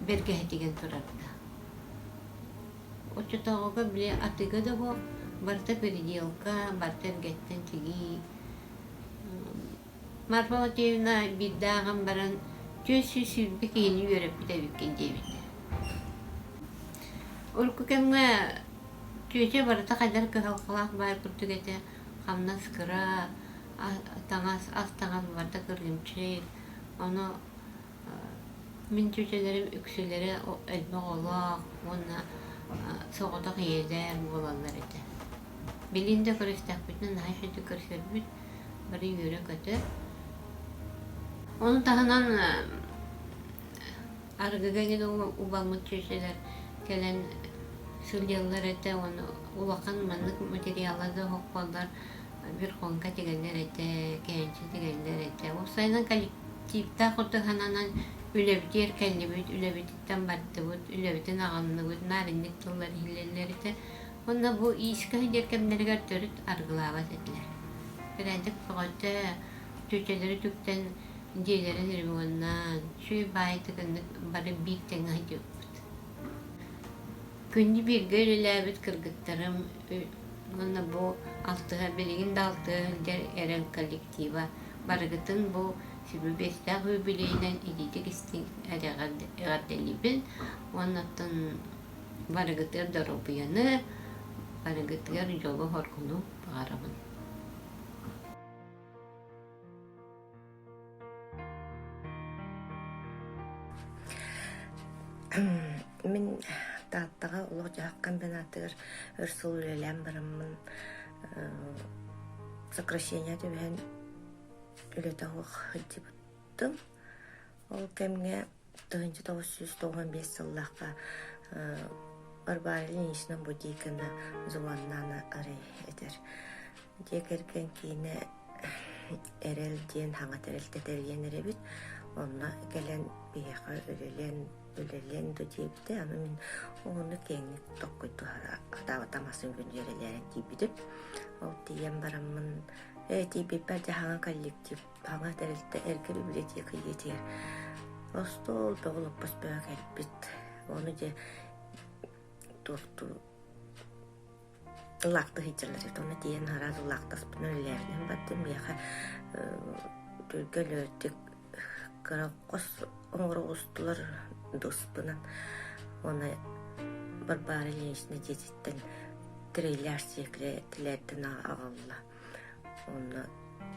берге деген турарда. Очотоога биле атыга да бу барта переделка, барта геттен тиги. Марфа Матвеевна биддаган баран төсү сүрбү кийини өрөп битебиккен дебит. Олку кемге төсө барта кадар кахалкалак бай куртугете камна скыра, таңас астаган барта кыргымчы. Оно мен төсөлөрүм үксөлөрү элбе олак, онна соғыда қиедер болалар еді. Белінде көрістәк бүтін, найшыды көрсер бүт, бірі үйері көті. Оны тағынан арғыға кеді ұбалмыт чөшелер кәлін сүлделер еді, оны улақан манлық материалады хоқпалдар бір қонқа тегелер еді, кәйінші тегелер еді. Осайынан коллективта құтығананан үлебитер кәллебит, үлебиттен барды бұд, үлебиттен ағанны бұд, наринник тұллар хилелерді. Онда бұл иіскі деркемдергер түріт арғылабат еділер. Бірэдік бұғыты төчелері түктен дейлерін үрбуғаннан, шүй байты күндік бары биіктен ғайды бұд. Күнді бірге үлеләбіт кіргіттарым, онда бұл алтыға, білігін де алтыға әрен коллектива барғытын бұл Сибибестәг юбилейнен идитик истин әдәгәдәлибен, оннан барыгытыр дорубияны, барыгытыр жолы хоркуну багарабын. Мен тааттага улуг жаккан бенатыр өрсул үлеләм барымын. Сокращение дебен үлетауық хыттибыттым. Ол кемге 1995 жыллаққа Барбара Ильинична Будикина зуаннаны арай етер. Декерген кейіне әрел дейін хаңа тәрелтетерген әребіт. Онна келен бейеқа үлелен дөдейбіті. Аны мен оғыны кеңік тоққойды атаватамасын күндерелерін дейбідіп. Ол дейен барамын. Тибиппәде хаңа коллектив, хаңа тәрелті әргі библиотека етер. Остол бөғылып бөспөг әлбіт. Оны де тұрту лақты хитерлер. Оны дейін харады лақтаспын өлілерінен баттым. Бияға түргел өттік қос оңыр ұстылар дұспынан. Оны Барбара Ильинична дететтен трейлер секле тілерден ағалла. Оны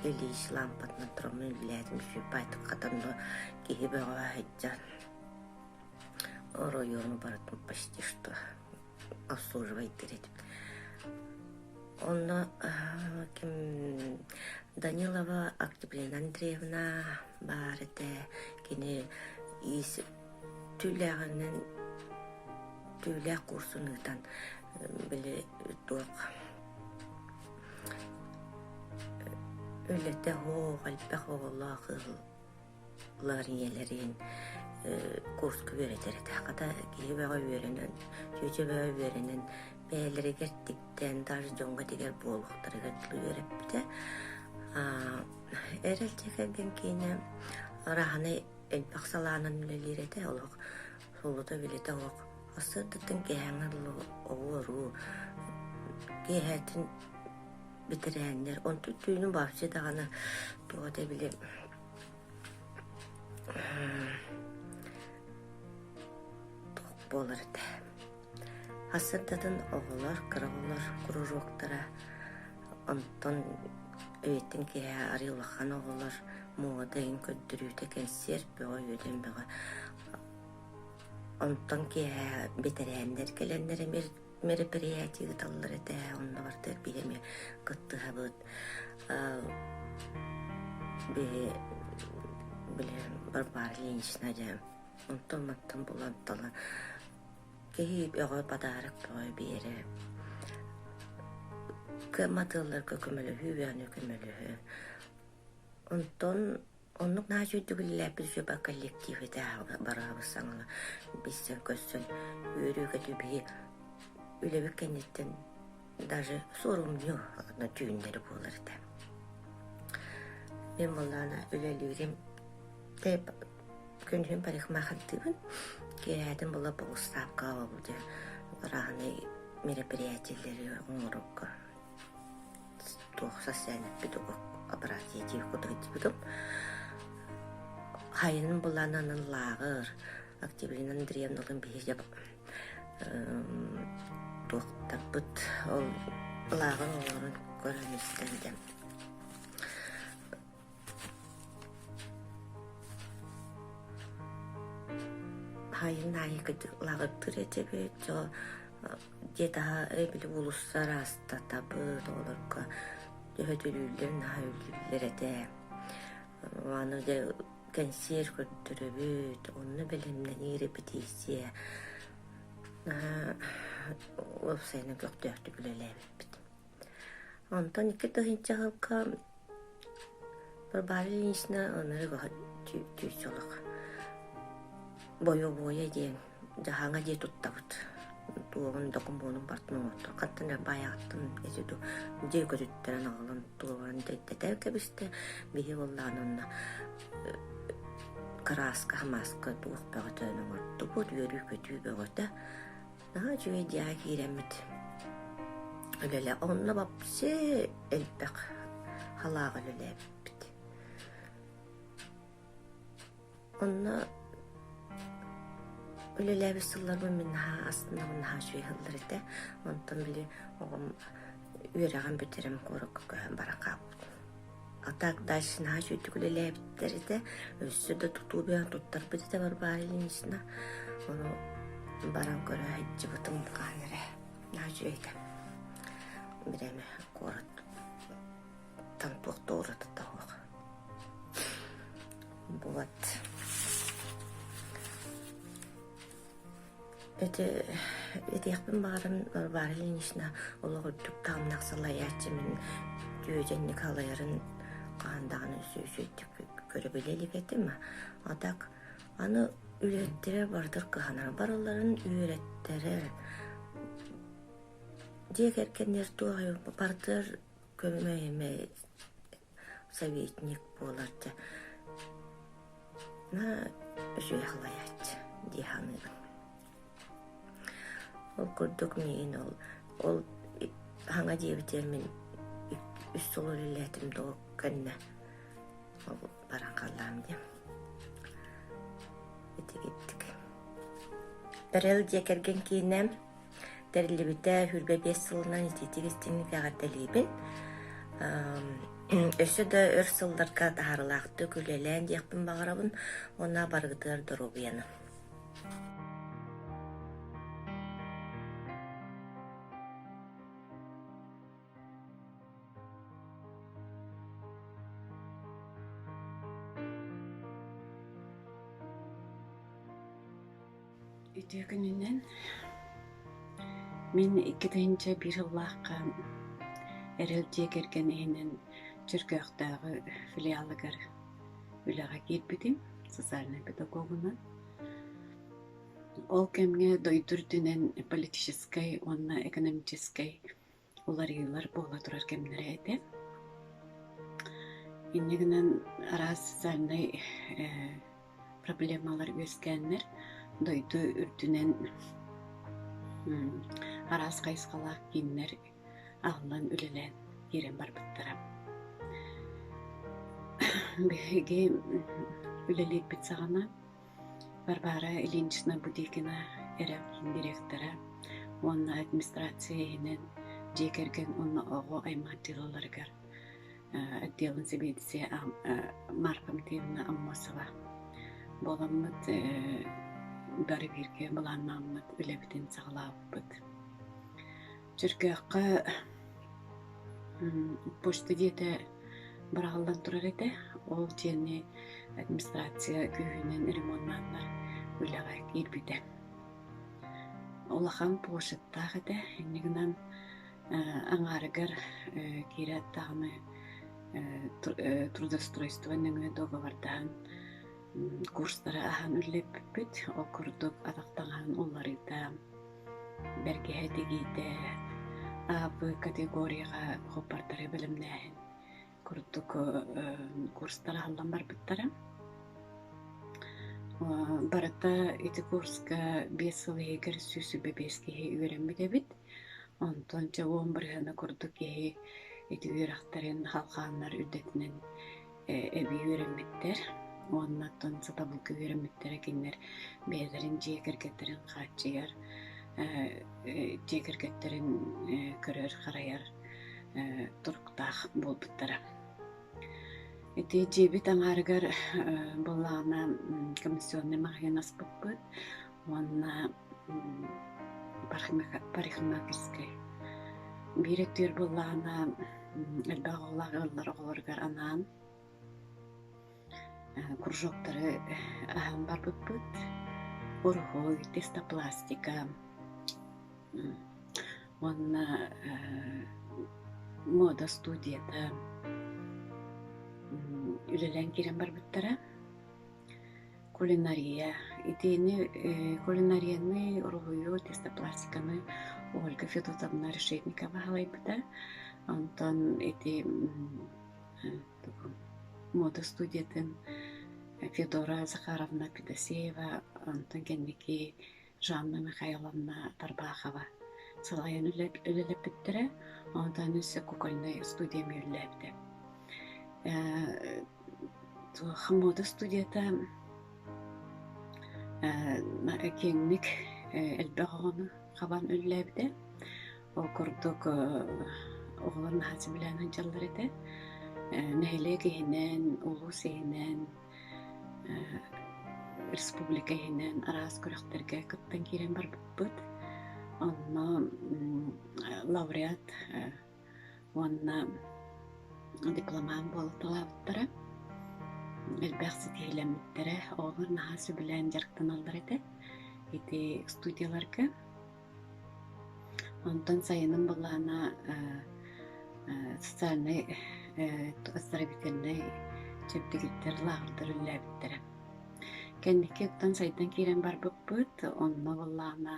Ильич лампатны тромын үләдім шүй байтық қатанды кейі бөға әйттен. Оро yorunu баратым почти что обслуживает едім. Оны Данилова Октябрина Андреевна бар еді. Кені түйләғ курсынықтан білі тұқ. Өлетті ғалбәқ оғылағылар иелерін курс көберетер еді. Қата кейі бәға өренін, жөже бәға өренін бәлері кәрттіктен даже жоңға дегер болуқтары кәрттілі өреп біті. Әрел текерген кейіне раханы әлбақсаланын үлелер еді. Олық солыда білеті оқ. Асырдықтың кәңірлі оғыру, кейәтін бітірәнлер. Он түйінің бапсы дағаны туғада білем. Тоқ болыр еді. Асырдадың оғылар, қырғылар, құружоқтара. Онтон өйеттің кеге арылақан оғылар мұғадайын көддірүйті кәнсер бөға өден бөға. Онтон кеге бітірәнлер келенлер мероприятие таллар еді, онна бартыр билеме кыттыға бұд. Барбара Ильинична дем. Онтон маттан болан тала. Кейі өғай падарық бөғай бері. Көматылар көкөмөлі, хүйбәні көмөлі. Онтон онық на жүйді білілер бір жөба коллективі де барабыз саңылы. Бізден көссін өрігі түбі үлебек кенеттен даже сорумню түйіндері болырды. Мен боллана үлелерим деп күнүм парикмахердыбын. Керәдим була болстапка болду. Рахны мероприятиелери оңорукка. Тохса сәнеп битүк аппаратиев кодыгытым. Хайын булананын лагыр Октябрина Андреевналын бейжеп тоқтаппыт ол лагыр оларын көрімістендім. Хайын айы лагыр түретебе жо дета эбили улуссар аста табыт оларга өтүлүлөрүн хайыллер эте. Аны де консьерж көттөрөбүт, онны белемнен репетиция. Ол сайны көктөктү билелебит. Онтон ике тыгынча халка бір барылынышына онырыға түйсолық. Бою-боя дейін, жағаңа дей тұттабыт. Туғын докумбонun бартының отыр. Қаттын баяғыттын әзіду дей көзіттерін ағылын туғын дәйттәтәр кәбісті. Бейі оллағын онына краска, маска туғық бәғытының отты. Бұд өрі көтүй бәғыты. Наға жүйе дияға кейремет. Өлелі, онына бапсы әлбәқ халағы өлелі әбіт. Онына өлеләбі сылларбы мен астында бұнға жүйе ғылдар еті. Онтан білі оғым үйераған бөтерім көрік барақа бұд. Атақ дайшына жүйті өлеләбіттер еті. Өссі де тұту бейін тұттар бұд еті бар барылын ешіна. Оны баран көрі әйтші бұтым қаныры. На жүйеті. Біреме қорыт. Тантуқты ұрыты тауық. Бұлат. Это яқпен барылын ішіне олығы түк тағымын ақсалай әтші мен жүйеден қалайырын қағандағын сөйтіп көрі білелік еті ма? Атақ, аны үйреттері бардыр қағанар. Барыларын үйреттері дек әркенер туағы бардыр көмейме советник боларды. На жүйе қалай әтші дейханығын. Ол көрдік мен ол хаңа дебітер мен үс солы үлілетімді ол кәнне ол баран қалам дем. Өте кеттік. Біріл декерген кейінем дәрілі біті хүрбе 5 сылынан ететігістіңі фәғаттелейбін. Өсі де өр сылдарға тағарылақты күлелән дейқпін бағарабын, ona барғыдыр дұрубияны. Үтө күнүнен мен 2-нче бир ыллаакка эрелже керген энен Чүркөктөгү филиалыгар үлага келбидим социальный педагогунан. Ол кемге дойдурдунен политической, онна экономической уларыйлар бола турар кемнер эте. Иннигинен ара социальный проблемалар өскеннер дойду үрдүнен арас кайскалак киннер ағылан үлелен ерен барбыттара. Беге үлелек бітсағана Барбара Ильинична Будикина әрәпкин директора, онна администрациянен жекерген онна оғы аймақтылыларғар отделын себедісе Марфа Матвеевна Аммосова боламыд бары берге бұланмамыд үлебітін сағылауыппыд. Чүркөкқа почта деді барағылдан тұрар еді, ол жені администрация күйінен ремонтманлар үліға келбейді. Олақан почттағы еді, енігінен аңарығыр кері аттағыны трудоустройствоның договордан курстары ахан үліп бүт, ол күрдік атақтаған оларыда бәрге әдегейді абы категорияға қопартары білімнәйін курдук курстара аллан барбыттара. Барата ити курска 5 сыл егер сүсүбе 5 үйренмедебит. Онтон чагуон барыгана курдук ити үйрактарын халкааннар үдетинен эби үйренметтер. Оннаттан сатабылкы үйренметтер экеннер бээлерин жекергеттерин каачыяр, жекергеттерин көрөр караяр туруктаах болбуттара. Эти жебит аңарыгар боллагана комиссионный махинас быппыт, онна парикмахерская. Биреттер боллагана элбагыллагылар оголоргар анаан кружоктары ахан бар быппыт, орхой, тестопластика, онна мода студияда үлелен кирен бар быттара. Кулинария. Итини кулинарияны, орхою, тестопластиканы Ольга Федотовна Решетникова халайбыта. Антон эти мода студиятын Федора Захаровна Педосеева, Антон Генники Жанна Михайловна Тарбахова. Салайын үлелеп біттірі, ондан өсі кукольный студия мүйілләпті. Мода студията кеңнік әлбәғаны қабан үлләпті. Ол күрдік оғыларын хасы біләнін жалдар еті. Нәйле кейінен, ұлу сейінен, республика кейінен арас көріқтерге күттен керен бар бұд. Онна лауреат, онна дипломан болы талабыттары. Әлбәқсі кейлеметтері оғыр нағасы білән жарқтан алдар еті. Еті студияларға. Онтан сайының болағына социальный оздоровительный чөптігіттер лағырдар үлләбіттері. Кәндеке ұқтан сайдан керен бар бұппыт, онна болағына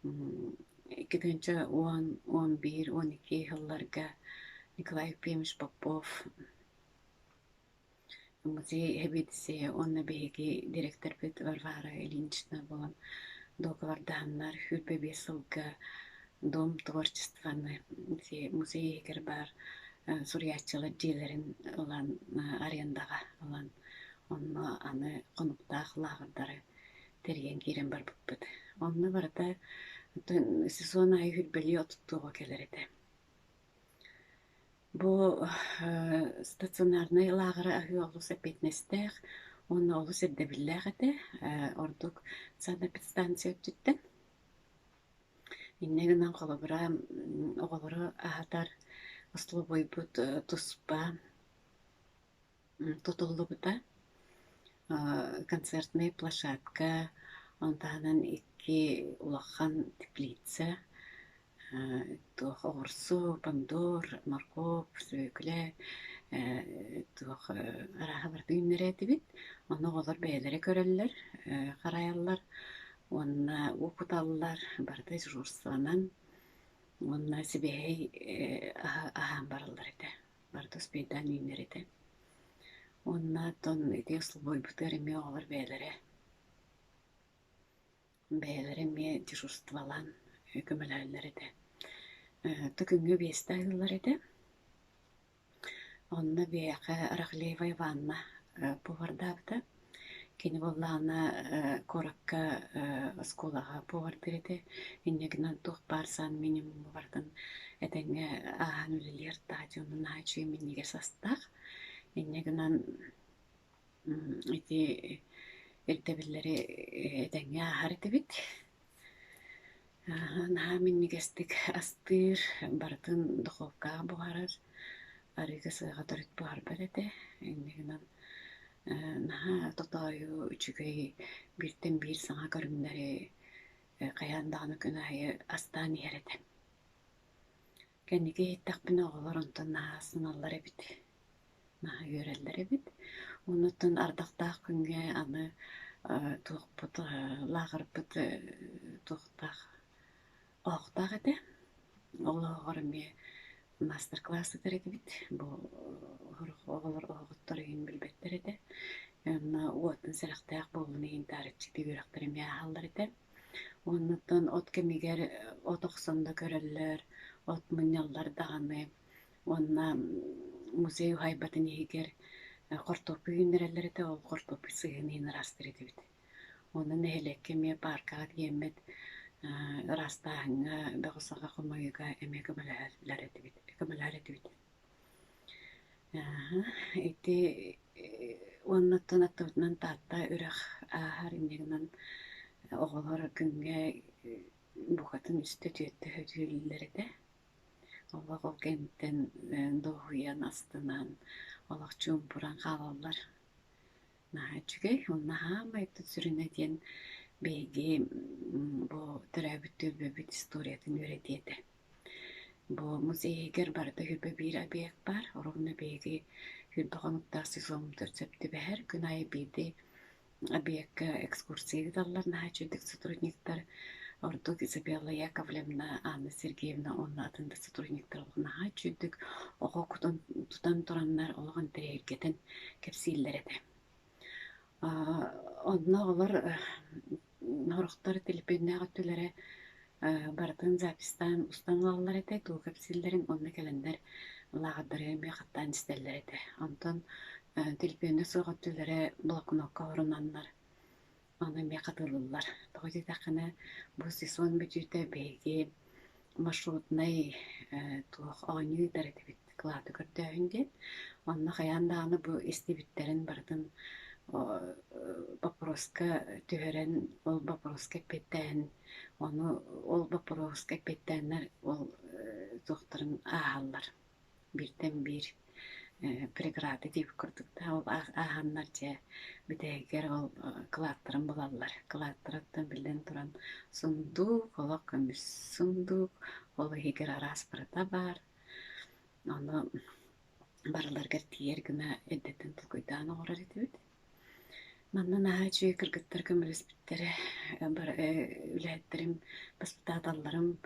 2-11-12 жылларға Николай Ефимович Попов музей хебедисе, онна беги директор бит Варвара Ильинична болан договарданнар хүрбе 5 жылга Дом творчестваны музей егер бар сурьячылы дейлерин олан арендага олан онна аны конуктаах лагырдары терген кирен бар бүппүт. Онна барата сезон айы хүрбели отуттуға келер еті. Бу стационарный лагыры ахы олус эпетнестех, онна олус эрдебиллех еті, ордук санэпидстанция өттүттен. Иннегінен қолыбыра оғылыры ағатар ұслы бойбұт тұспа тұтылды бұта. Концертный площадка, онтағынан 2 улақан теплица, орсу, помидор, морков, сөйкілі, араға барды үннері әті бит. Оны оғылыр бәйлері көрелілер, қараялар. Онна опыталылар барды журсланан, онна себей ахан барылдар еті, барды спейдан үйнер еті. Онна тон еті ұсыл бойбытыр еме олар бәйлері. Бәйлері еме журствалан көміләлілер еті. Түкінгі 5 айлар еті. Онна бейақы Рахлеева Иванна повардабыда. Кені боллағына коракка сколаға повар береді. Иннегінен тұқ барсан минимум бардың әтәңі ағын өлілер стадионын ачуы менеге састақ. Иннегінен әртебілері әтәңі ағар еті бит. Наға менегестік астыр бардың дұқовқаға бұғарыр. Арыға сыға дұрыт бұғар бәреді. Иннегінен наха тотаю үчүгэй биртен бир саңа көрүмдери каяндаганы күнайы астан ерете. Кенниге иттакпын оголор онтон наха сыналлар эбит. Наха үйөрелдер эбит. Онуттан ардактаак күнгө аны туукпут, лагырпут тууктаак октак эте. Олоогор эме мастер-классы бит бу оголор оготтор ин билбеттер эте. Уотын сырахтаах болуны интарычы тигүрәхтәре мяхаллар эте. Оннотон от кемигер от оксонда көрөллөр, от муньяллар даганы. Онна музей хайбатын егер кортопу үйнерелер эте, ол кортопу сыйын растыр эте бит. Оны нехелекке ме паркага диемет растаһыңа бөгөсага комойга эме көмөлөр эте бит. Көмөлөр эте бит. Эти оннотон аттыбытынан таатта үрэх аахар иннегинан оголор күнгө бухатын үстө түйөттө хөтүллер эте. Олог ол кенттен дохуян астынан олог чумпуран халаллар. Нахачугай онна хама эттү сүрүнө диен беги бу төрөбүттүл бөбүт историятын үйрөтиете. Бу музейгер барда хүрбө бир объект бар. Оровна беги хүрбөгөнүктар сезон төрсөптү бәһәр күн айы биди объектка экскурсия даллар нахачудык сотрудниктар. Ордук Изабелла Яковлевна, Анна Сергеевна, онна атында сотрудниктар олғынаға чүйдік, оғы тутан тураннар олғын тірергетін кепсийлер еді. Онна олар норықтар телепеннеға түлері бардын запистан устан алалар еді, туу кепсийлерін онна келендер лағадыры меқаттан істелер еді. Онтан телепенне соға түлері блокнокка орынаннар. Аны мекатылылар. Тоғыды тақына бұл сезон бүтүті бейге маршрутнай туық оңы дәреді бит клады көрді өңден. Онна қаянда аны бұл истебіттерін бардын вопроска түйерен, ол вопроска петтен, ол вопроска петтенлер ол тоқтырын ағалар. Бірден бір преграды деп көрдікті. Ол ағанлар же бітегер ол кылаттырын болалар. Кылаттыраттан білден тұран сундук, ол көміс сундук, ол егер арас барыта бар. Оны барыларгар тиер гына эддеттен тұлгойдан оғырар етебеді. Маннан аға жүйе кіргіттер көміліс біттері, үләеттерім, баспытадаларым,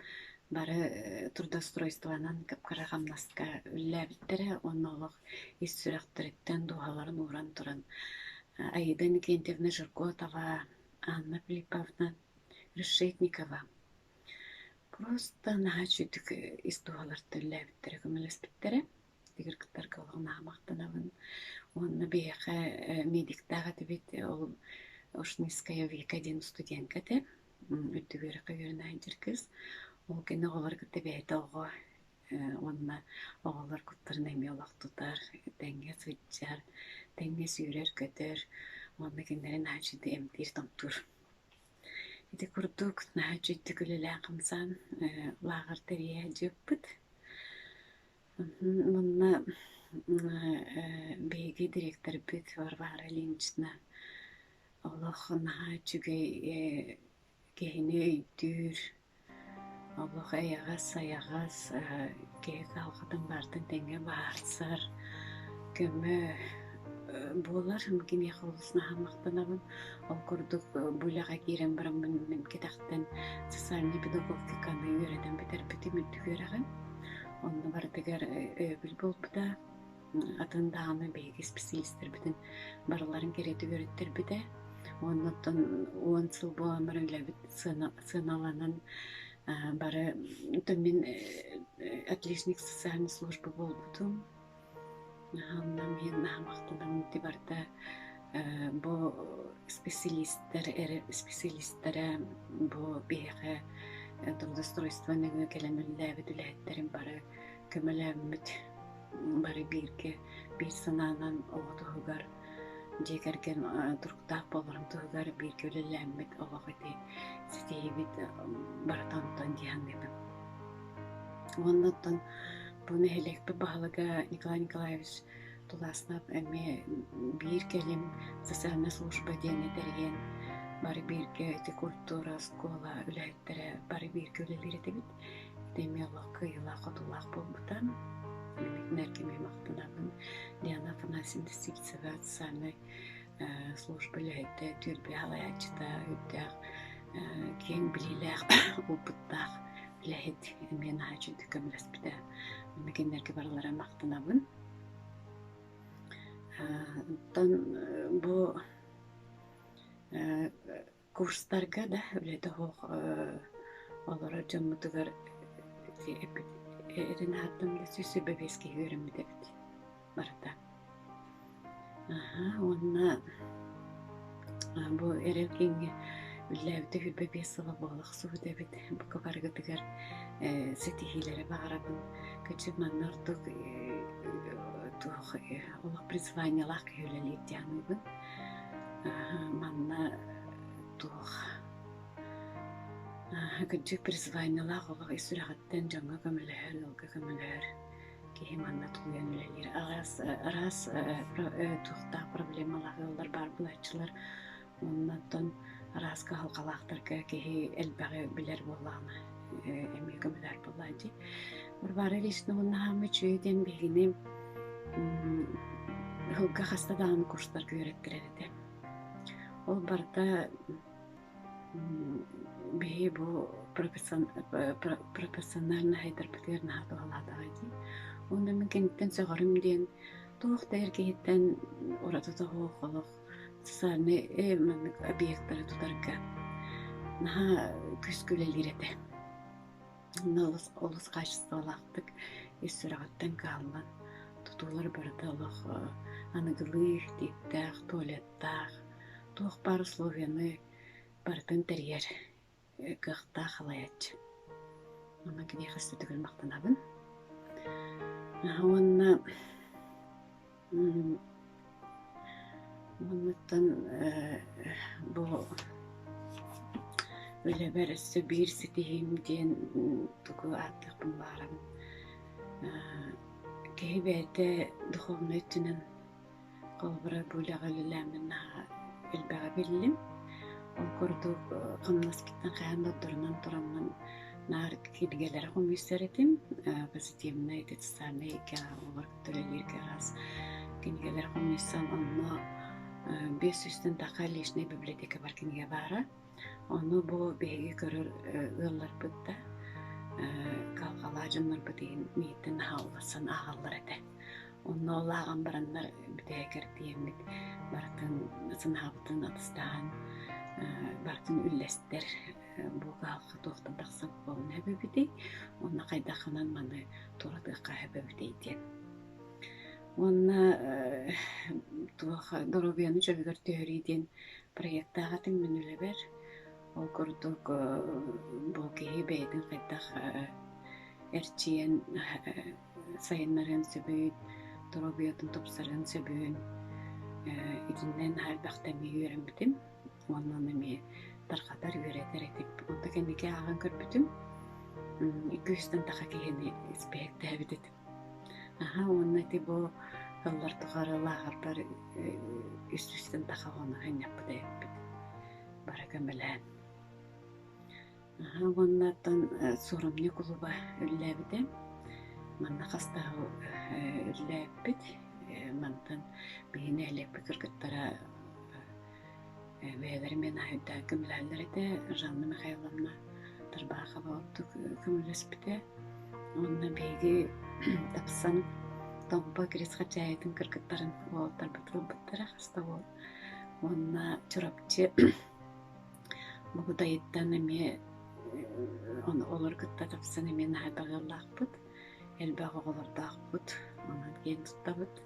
бары трудоустройстванан капкара гамнастка үлләбиттері, оннолық ис сүрәқтіреттен дуғаларын уран туран. Аида Никентьевна Жиркотова, Анна Филипповна Решетникова. Просто наға жүйдік ис дуғаларды үлләбиттері көміліс біттері. Тегіргіттер кылғына мақтанабын. Онны бейіқі медиктаға дебет, ол Ошниская века ден студентка де, үттігері қойырынан жүркіз. Ол кені олар күтті бәйті оғы, онына оғылар күттірін әме олақ тұтар, тәңге сұйтжар, тәңге сүйрер көтір, онына кендерін әжіді әмдер томтур. Еті күрдік, әжіді күлілі қымсан, лағыр тәрия жүп бұд. Онына бейгі директор бұд Варвара Ильинична, Олохын әжіге кейіні өйдір, Олох аяғас, кейі қалғыдың бардың тәңге барсар, көмі болар, мүмкін еқылысына хамақтанабын. Ол күрдік бұлаға керен барам мен кетақтен социальный педагогиканы үйреден бітер біті мүлді көріғын. Оны бардығар өбіл бол бұда, атындағаны бейгі специалистер бітін барыларын кереті көреттер біде. Оннаттан 10 сыл бұл амырылы біт сыналанын бары мен отличник социальной службы бол бұдым. Мен намақтыдан өте барда бұл специалисттері бұл бейгі трудоустройство негіне келемелі өділеттерін бары көмелемет бары бір сынанан оғытығығар жекерген тұрқтақ болырым тұғығар бір көлелемет оғыты сетейбет бары танытан дейін дебім. Оннаттан бұны әлекпі бағылыға Николай Николаевич Туласнап әме бір келім социальная служба дейіне дәрген бары бирге культура, школа, үләттері бары бір көлелер етебет. Демиялық, кыйлақ, отулақ болбытан. Мәркеме мақтанабын. Лиана Афанасьевна Сивцева социальной службы үләтті, түрбе алаячыда, үттәқ, кен білеләқ, опыттақ үләт. Мен ажуды көмілес біді. Мекендерге барлара мақтанабын. Тон бу курстарга да үлете хоқ олары жоммутугар эрин аттымда сүсү бебеске үйренмедебит барата. Онна бу эрелкинге үлләбите хүрбе бесыла болық суы дебит. Бу кабаргытыгар сетихилері бағарабын. Көчіп маннардық олық призваниялақ күйелелейіп дианыбын. Манна тух көчіп призваниялақ олық исурағаттен жаңа көмілер, олғы көмілер. Кейі манна туғын үлелер. Арас тухта проблемалағы олар бар бұлайчылар. Оннаттан араска халқалақтарға кейі әлбәғі білер болағына. Эми көмілер болайды. Бары лишні онна хамы чүйден бегіне хылға қастадан курстар көреттіреді. Ол барда бейі бұл профессиональны хайдар бітерін хаты оладағайды. Онда мен кенттен сөғарым ден тоғықта әркейттен оратыда хоқылық социальный объекттары тұтарға наға күз көлелер еді. Олыс қашысты олақтық ессірағаттан қалған тұтулар барды олық анығылық, дейттәқ, туалеттақ, тоқ бар условияны бардың тәрер қықта қалаятшы. Оны кене қасты түгіл мақтанабын. Оннаттан бұл Öyle beresi bir sitihimden tuku attıqpın barım. Kehibete duhovnu tünün qolbara bulağılılamin elbağa billim. Ol kurduk qamnaskitten qayanda durnan turamman nar kirgelere komissaretim. Pozitivna etetsanna eka olar tölelerge ras kirgelere komissal amma 500'ten taqalishne biblioteka barkinge bara. Onu bu beygi görür ıllar bıtta kalkalacınlar bıdayın miyitten havlasan ağallar ede. Onu olağan baranlar büteker diyemit baratın sınavdın atıstan baratın üllester bu kalkı toxtan taqsaq bolun hebebidi onu qaydaqanan manı toradıqqa hebebideydi. Onu Dorobiyanı çöbügör teoriyden proyektağa tümünüle ber. O kurduk bu kehi beydin qaydaq erçiyen sayınların söbüyün, Dorobiyatın topsarın söbüyün idinden halbaqtami yürümbidim. Ondan emi tarqatar yüreder edip, onda kendike ağın körpütüm. 200'den taqa kehini ispeyekte ebidedim. Onun eti bu hıllar tuğarı lağırlar üst-üstten taqa onu hanyapıda yapbid. Barakamelen. Onlardan sorumlu kuluba üllebidim. Manna qastağı üllebid. Mandan beyni elep kırgıttara beylerim ben ahüdda kümlerleri de Janlı Mikhailovna tarbağa bağırdık kümlespide. Onunla beygi tapsan tompa gris xacayetin kırgıttarın o tarbatıl bıttara qasta ol. Onunla çorapçı bu dayıttan eme onu olur gıtta tapsan eme nahibağırlaq bıt. Elbağı oğlardaq bıt. Ondan gen tuttabıt.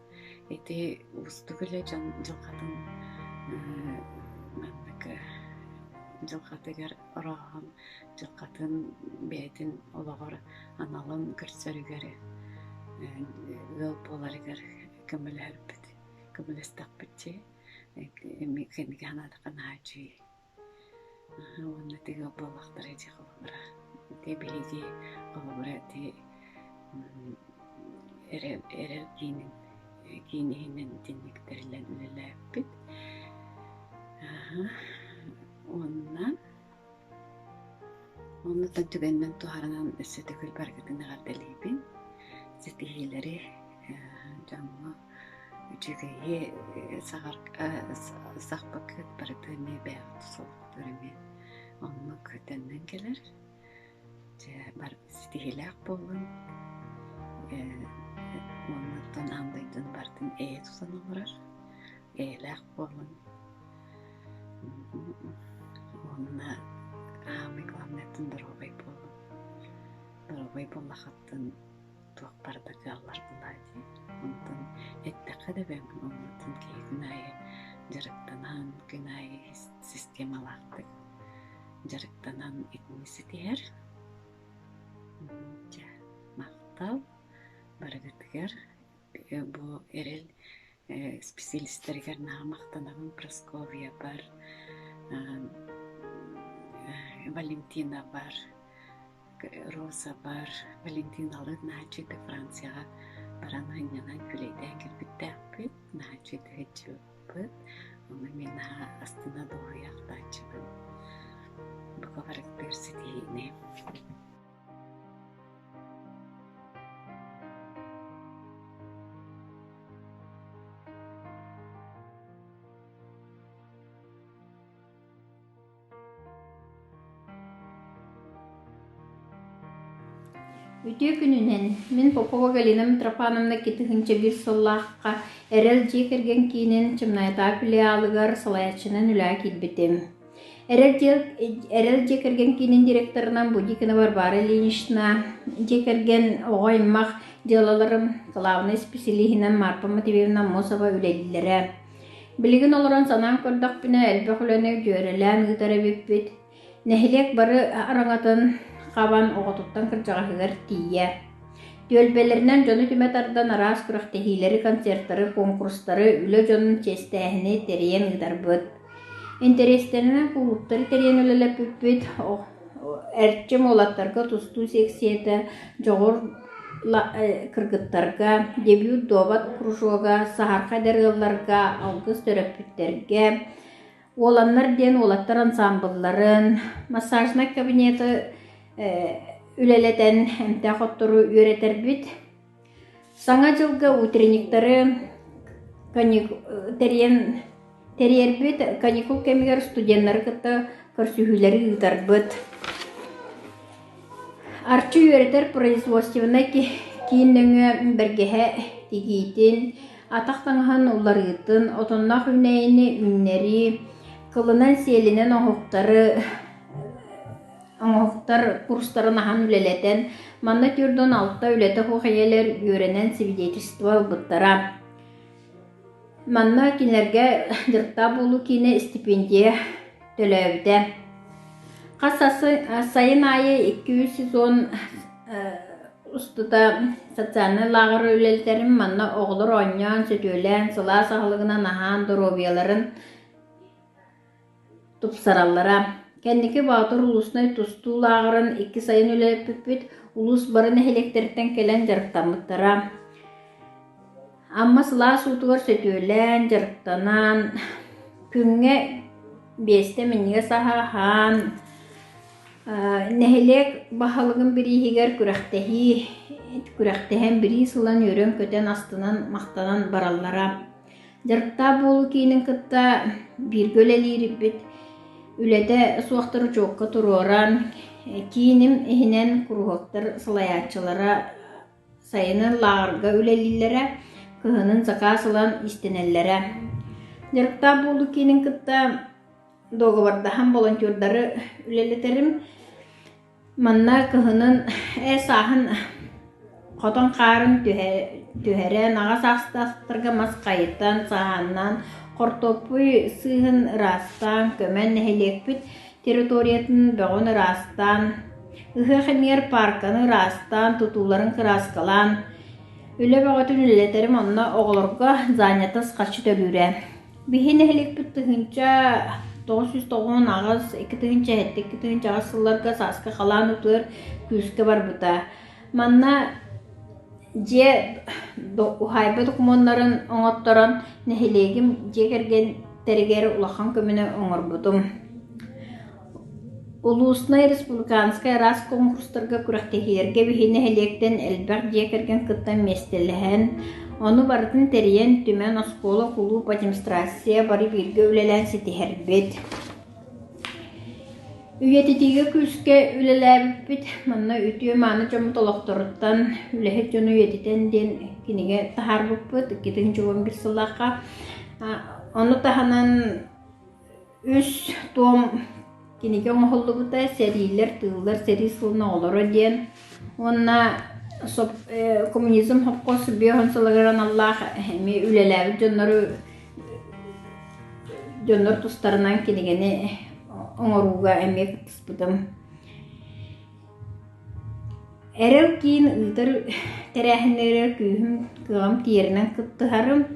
Eti ustuğuyla жылқатын жылқатыгар орағын жылқатын бәйтін олағыр аналын көрсөрігер өл боларығар көмілер біт көмілестақ бітче кенеге анадықын хачы оны тегі болақтар еде қолыбыра те бейде қолыбыра те әрел кейінігінен денектерілен үлілі бит. Ondan tübenden tuharından sütükül bargıdını gardeliyibin. Sütühileri canlı üçügeyi sağbakıt barıdığını beyazı soğuk döremi onu kötenden gelir. Sütühiler bolun Onlardan andaydın bardın tutan olarak. Eylek bolun. Onunla hamiklanettin dorobay bolun. Dorobay bolla hattın tuğ bardagallar bulaydı. Ondan etteka da ben onlardan ki günayı jarıktanan günayı sistemalardık. Jarıktanan etmesi diğer. Maqtal baragıtgar bu erel spesialistlerger namaqtanağın Praskovia bar, Valentina bar, Rosa bar, Valentinalı naçete Fransiyaya baran hanyanan küleyden kirbittəqbit naçete hecibit onu mena astına doğuyaqdaçıbın bu karakter sitiyini Ütü gününen min Popova Galina Mitrofanovna kitihинче bir sallaqqa erel jekirgen kinin çımnayta filialıgar salayatçının üla kilbitim. Erel jekirgen kinin direktorundan bu dikini Barbara Ilyinичna jekirgen oğaymaq delalarım Slavna spesiyalihinen Marfa Matveyevna Mosova ülelilere. Bilgin oluran sanan kordaq bine elbaqülene görelen gıtara bipbit. Nehilek barı arağatın Qaban oğututtan kırcağıhıgar tiye. Dölbelerinden jonu tümetardan aras kıraq tehileri, konsertları, konkursları, üle jonun çestehini teriyen gıdarbıt. Intereslerinden kuluptары teriyen ölelep büpbüt, erçem olatlarga tustu seksiyete, жоғыр kırgıtlarga, debut dobat kuruşoga, saharqa dergıllarga, algız töröpütlerge, olanlar den olatlar ansambılların, masajnak kabineti, üleleten emtiyakottoru öğreterbit. Sana жылғы утренниктары terierbit, kanikul kemiger stуденттары kıtta körсүһүлери ыытарбыт. Арчы öğreter производствона кийиннөңө бергеһе тигиитин, атактаңахан уларыытын, отоннах үнэйини үннери, кылынан сиэлинен оңоқтар курстарын ахан үлелетен, манна түрдон алтта үлеті хоқайелер үйренен свидетельство бұттара. Манна кинерге дырта болу кине стипендия төлөбді. Қасасы сайын айы 200 сезон ұстыда социальный лағыр үлелтерін манна оғылыр оңнян, сөтөлен, сыла сағылығынан ахан доробияларын тұпсараллара. Kendiki Batur ulusuna tustu lağırın 2 sayın öyle püpüt ulus barın elektrikten gelen jarıktanlıklara. Amma sıla sutuğur sötülen jarıktanan künge 5'te minniye saha han nehelek bahalığın biri higer kürektehen biri sılan yörön köten astından maqtanan barallara. Jarıkta bolu kinin kıtta bir göleli bit. Ülede suaqtары çoğukka turuoran, kiinim ehinen kuruhoqtar salayatçılara sayını lağırga ülelilere, kıhının zaka sılan istenellere. Jarıkta bolu kiinin kıtta doğubardahan volontörleri üleleterim, manna kıhının sahın qoton qarın tühere, nağa sağstaqtırga mas qayıttan, sahannan, Kortopuy sığın rastan, kömen nehelekpit, teritoriyatın bağın rastan, Ihıqınyer parkını rastan, tutuların kıraskalan, Üle bağıtın üleleterim onna oğulurga zanyatas qaçı tölüre. Bihi nehelekpit tıhınca 990 ağız, 2 tıhınca hette, 2 tıhınca ağızsıllarga saska qalan utur, küske var buta. Manna je haybe dokumonların oňottoran nehilegim jegergen terigeri ulahan kömüne oňorbudum. Ulusnay Respublikanskaya ras konkurslarga kürektehilerge bihi nehilegden elbaq jegergen kıttan mestelihen, onu barıtın teriyen tümen oskola kulup administrasiya bari birge ülelen sitiherbet. Üyetitiğe küske ülelebit manna ütüye manı camı dolaktoruttan ülehek jonu üyetiten den kinige tahar buput gitin çoğun bir sılaka onu tahanan üs doğum kinige oğullu buta seriler tığlar seri sılına olur diyen onna komünizm hakkı biyohun sılagaran Allah hemi ülelebit jonları tustarınan kinigeni oŋoruga emek tuspudum. Erer kiin ıdır terähnerer kүйhüm kığam tiyerinden kıttıharım.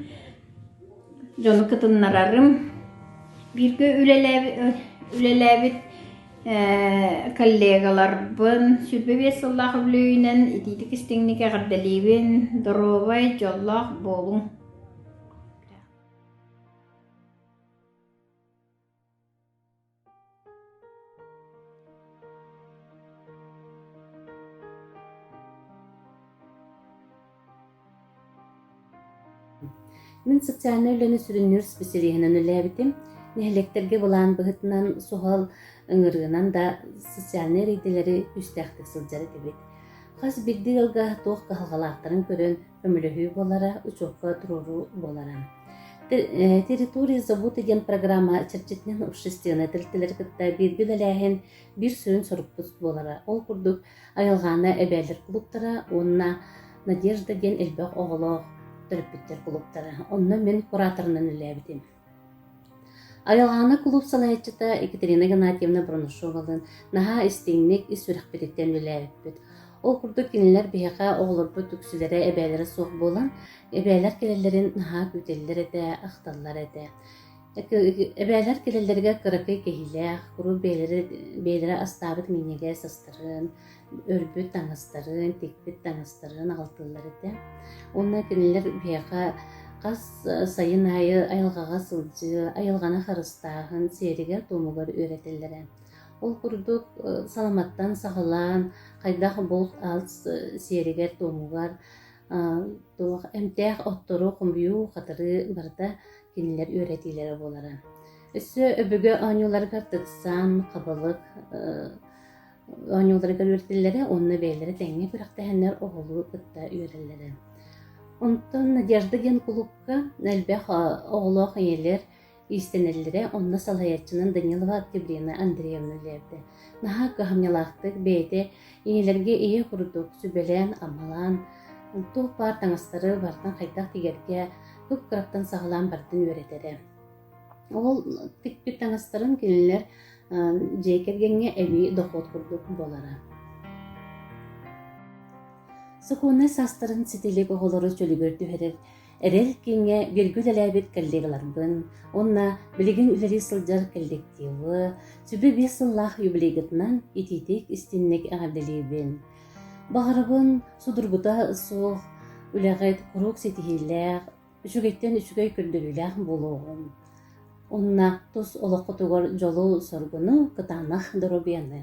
Jonu kıtınlararım. Birge ülelebit kollegalar sütbe besallah blöynen ititik istingnik agardalibin dorobay jollah bolun. Min sotsialnerlerini sürünür spesiyeliğinden ölebitim. Nehlekterge bulan bıhıtından suhal ıngırgınan da sotsialner idileri üstəxtik sılcar edibit. Qas bildi yılga toğ qahalgalaqtарын körün ömülühü bolara, uçoqqa tururu bolara. Territoriya zabut egen programma çerçetinen общественный tiltileri kıtta bir gülelähin bir sürün sorupuz bolara. Ol kurduk ayılgana ebelir kuluptara, onna Nadежда gen elbaq oğloq törüpütter kuluptara. Onna men kuratorынан ölebitim. Ayılgana kulup salahatçıta Ekaterina Ganatьевна Bronushovalın naha istingnik isüraqbedikten ölebit. Ol kurduk kinler bihaqa oğlurbu tüksülere ebelere soğuk bolan, ebeler kelelerin naha küteller ede, axtallar ede. Ebeler kelellerge kırıkı kehileq, kuru beylere astabıt minnege sastırın, örbüt tanıstırın, tekbit tanıstırın, altıllar ede. Onna kinler bihaqa qas sayın ayı ayılgağa sılcı, ayılgana xarыстağın, seriger tomugar öğretillere. Ol kurduk salamattan sağılan, qaydaq bol alt seriger tomugar, emteq ottoru kumbiyu qatırı barda kinler öğretilere bolara. Üssü öbüge anyularga tıksan, qabalık, anyularga öğretillere, onna beylere tenge bırakta henler oğulu kıtta öğretillere. Ondan Nadежда gen kulupka elbaq oğlu xeyeler istenellere onna salayatçının Danilova Oktябрина Andreyevna lerdi. Naha qahamyalaqtık beyde inelerge iyi kurduk sübelen amalan tuğ par tanastары bardan qaydaq tigerge köp kıraqtan sağılan bardın öğretere. Ol tikbit tanastарын kinler jekergenge evi doqot kurduk bolara. Sıkûne sastırın sitilik oğulları çölügör tüherer. Erel kinge virgül elabet kollegalarбын, onna biligin üleri sılcar kollektivi, sübü bir sıllah юбилейгытынан ititik istinnek ağabdelibin. Bağırabın sudurguda soğuk, üleğet kuruk setihileğ, üçügetten üçügey kürdürüleğ buluğun. Onna tus oloqutugar jolu sorgunu kıtanaq dorobiyanı.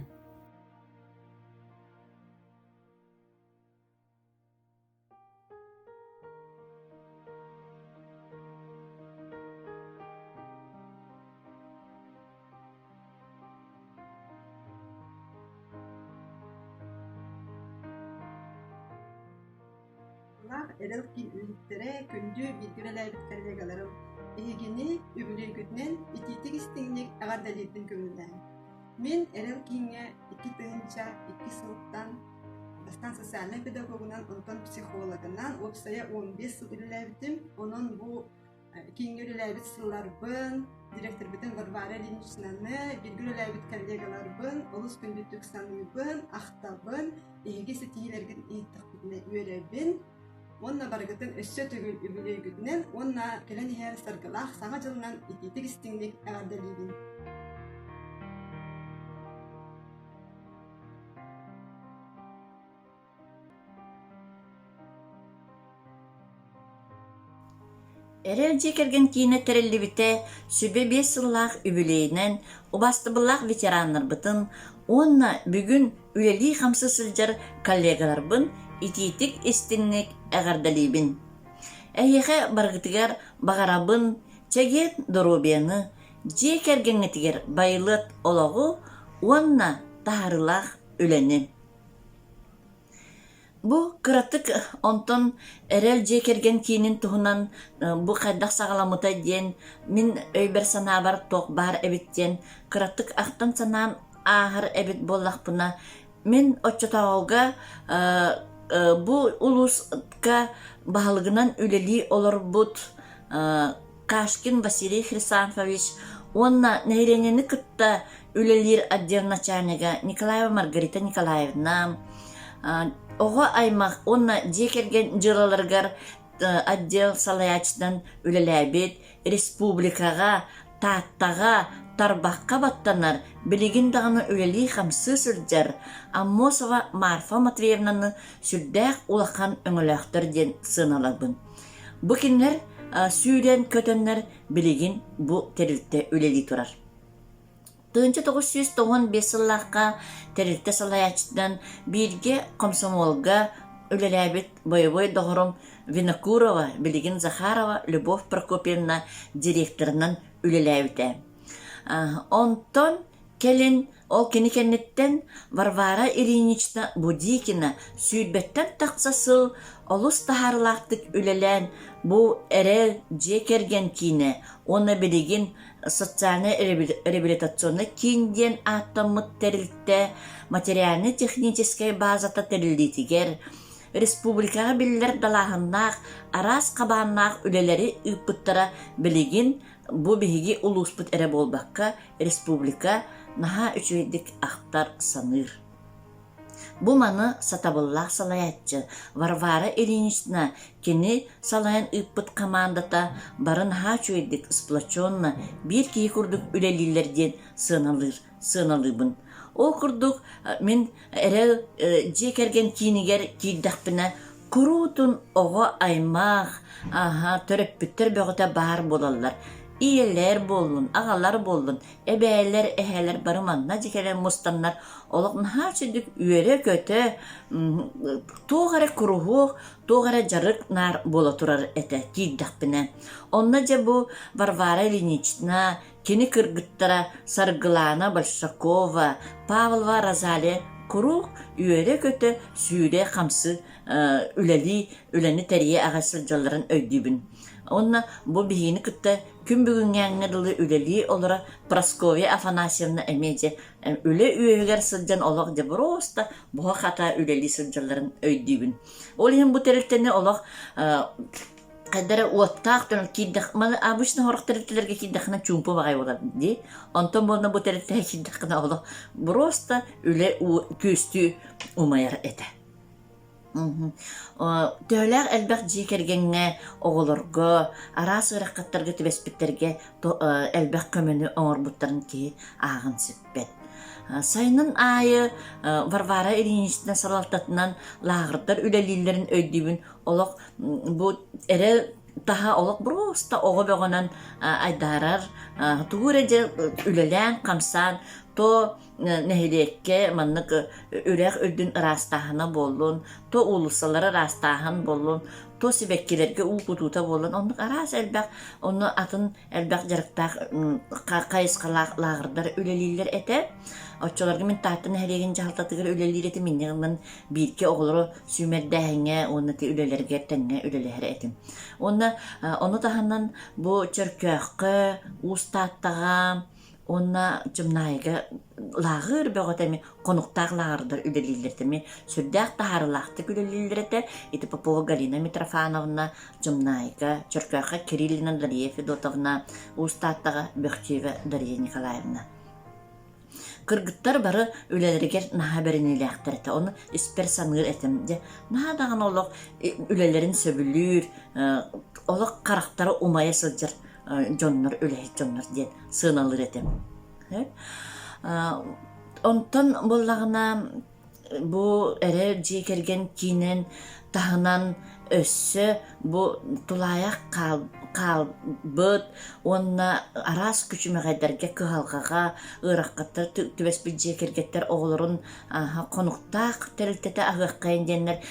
Erel ki ülütlere kündü bilgireler kollegalarım. Egini übülügütnen ititik istinglik ağardalibin kömülden. Min erel ki'nge 2 tığınca 2 sınıftan bastan sosyal pedagogundan ondan psikologundan opsaya 15 yıl ülülebitim. Onun bu ki'nge ülülebit sılarbın, direktör bütün Varvara Ilyinichna'nı, bilgi ülülebit kollegalarбын, olus kündüttük sanıybın, axtabın, egi setihilergin iyitakbidine üyerebin. Onna bargıtın össö tügül übülügüdünen, onna kelen her sargılaq sağa jılынан ititik istinglik ağardalibin. Erel jekergen kine terellibite sübe 5 yıllaq übüleyinen obastыбыллах veteranlarбытын, onna бүгүн үлели хамсы сылжар коллегаларбын ититик истинник ağardalibin. Эйеxe bargıtıgar bağarabın çeget dorobiyаны, jekergengetiger bayılıt oloğu Уонна таһарылаах үлени. Бу кыратык онтон эрел жекерген кийинин туһунан бу хайдах сагаламыта диен мин өйбер санаабар тоқ бар эбиттен кыратык ахтан санаан аахар эбит боллахпына мен отчотаолга бу улуска баалыгынан үлели олорбут Кашкин Василий Хрисанфович онна нейренени кытта үлелир отдел начальника Николаева Маргарита Николаевна ого аймак онна жекерген жылаларгар отдел салаячтан үлеләбит республикага тааттага тарбакка баттанар билигин даганы үлели хамсы сылжар Аммосова Марфа Матвеевнаны сүрдәк улахан өңөлөктөр ден сыналабын. Бу кинлер сүйрен көтөннөр билигин бу терилте үлели турар. 1995 жыллакка терилте салаячтан бирге комсомолга үлеләбит боевой доғырым Винокурова, билигин Захарова, Любовь Прокопьевна директорынан үлеләбите. Онтон келин ол кенекеннеттен Варвара Ильинична Будикина сүйбеттен тақсасыл олус тахарлақтык үлелән бу эрел жекерген кийне, оны билигин социальный реабилитационный кинден атомыт терилте материально-техническая базата терилдитигер республикага биллер далахыннақ арас қабаннақ үлелери ыппыттара билигин бу биһиги улуспут эре болбакка республика наха үчөйдик ахтар саныр. Бу маны сатабыллах салаятчы Варвара Ильинична кени салаян ыппыт командата барын ха чөйдик сплочонна бир кии курдук үлелилерден сыналыбын. Ол курдук мен эре жекерген кийинигер кийдакпына курутун ого аймах төрөппүттер бөгөтө бар болалар. Иелер болун, агалар болун, эбээлер, эхелер барыманна жекелер мустаннар, олоqна хачыдык үйере көтө, тоғара курухук, тоғара жарык нар бола турар эте, кийдакпіне. Онна же бу Варвара Ильинична, кени кыргыттара Саргылана Большакова, Павлова Розалия, курук үйере көтө, сүйре қамсы үлени терие ағасыл жалларын өйдүйбін. Онна бу бихини кытта күн бүгүнгәңгә дылы үлели олара Прасковья Афанасьевна эмеже үле үйегер сылжан олог же просто бу хата үлели сылжаларын өйдүбүн. Ол ем бу теректене олог кадары оттак тон киддак мал обычно хорак теректерге киддакна чумпу багай болот ди. Онтон болна бу теректе киддакна олог просто үле күстү умаяр эте. Төөләк әлбәк жекергенге оғылырғы, арас ұраққаттарға төбеспеттерге әлбәк көмені оңырбұттарын ке ағын сөппет. Сайынын айы Варвара Ильинична салалтатынан лағырдар үлелилерін өйдейбін олық бұл әрі таға олық просто оғы бөғынан айдарар, туғыр әже үлелән қамсан, то нехилекке маннык үрәк өдүн растахана болун, то улусалары растахан болун, то сибеккилерге укутута болун. Оннук арас элбак, онну атын элбак жарыктак кайыскалак лагырдар үлелилер эте. Оччоларга мен татын хереген жалтатыгыр үлелилер эте миннен бирке оглору сүмердәһеңе, онны те үлелерге тәңге үлелер этим. Онну таханнан бу чөркөккө, устаттага онна жымнайга лагыр бөгөтөми конуктак лагырдар үлелилердеми сүрдәк тахарлакты үлелилерде ити Попова Галина Митрофановна жымнайга чөркөккө Кириллина Дарья Федотовна устаттага Бехчева Дарья Николаевна. Кыргыттар бары үлелерге наха беренилектер эте. Оны испер саныр этем де. Наха даган олог үлелерин сөбүлүр, олог карактары умая сылжыр жоннор үлеһи жоннор ден сыналыр этем. Онтон боллагына bu ere cekergen kinen tahınan össü bu tulayak kalbıt onna aras küçüme kadarga kıhalgaga ırakkattar tübes bir cekergetler oğulurun konuktaq teriltete ağıqqayın denler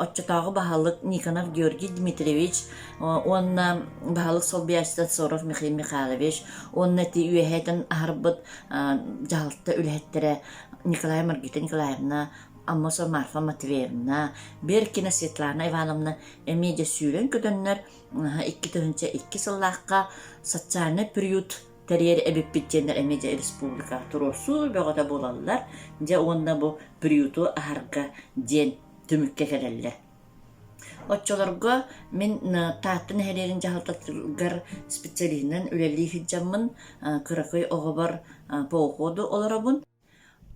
otçatağı bahalık Nikanov Georgi Dmitrievich onna bahalık sol biyasita Sorov Mikhail Mikhailovich onna ti üyeheden aharbıt jahaltta ülehettere Nikolay Margita Nikolayevna Ammosa Marfa Matveevna, Berkina Svetlana Ivanovna emece süren ködönler 2 sıllıqqa saçana priut teriyeri ebip bitjenler emece respublika turosu bögöte bolallar. Je onda bu priutu aharga den tümükke kerelle. Otçolarga men taatın helerin jahaltatılgar spesialinden üleli hicamın Kırakoy oğabar poğodu olarabın.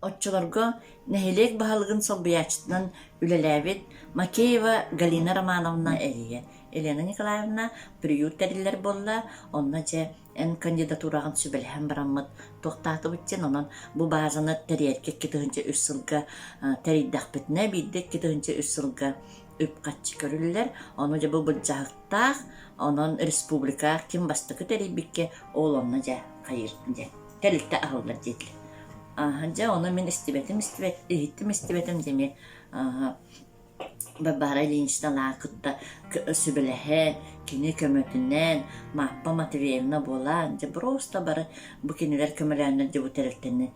Otçolarga nehelek bahalığın salbiyaçından ülelevit Makeyeva Galina Romanovna eriye. Elena Nikolayevna priut teriller bolla onna je en kandidaturagan sübelhem barammat toqtatı bitsen onun bu bazını teriyerke kitihince 3 sılga teriddaqbitne biddek kitihince 3 sılga öpqatçı körüller. Onu je bu bıcaqtaq onun respublika kim bastıkı teribikke oğlonna je hayır je terilte ahıllar jedli. Ja onu men istibetim demi Babara linçten laqıtta sübelehe kini kömötünden Mappa Matveevna bolan je prosta bara bu kiniler kömölenler je bu terilteni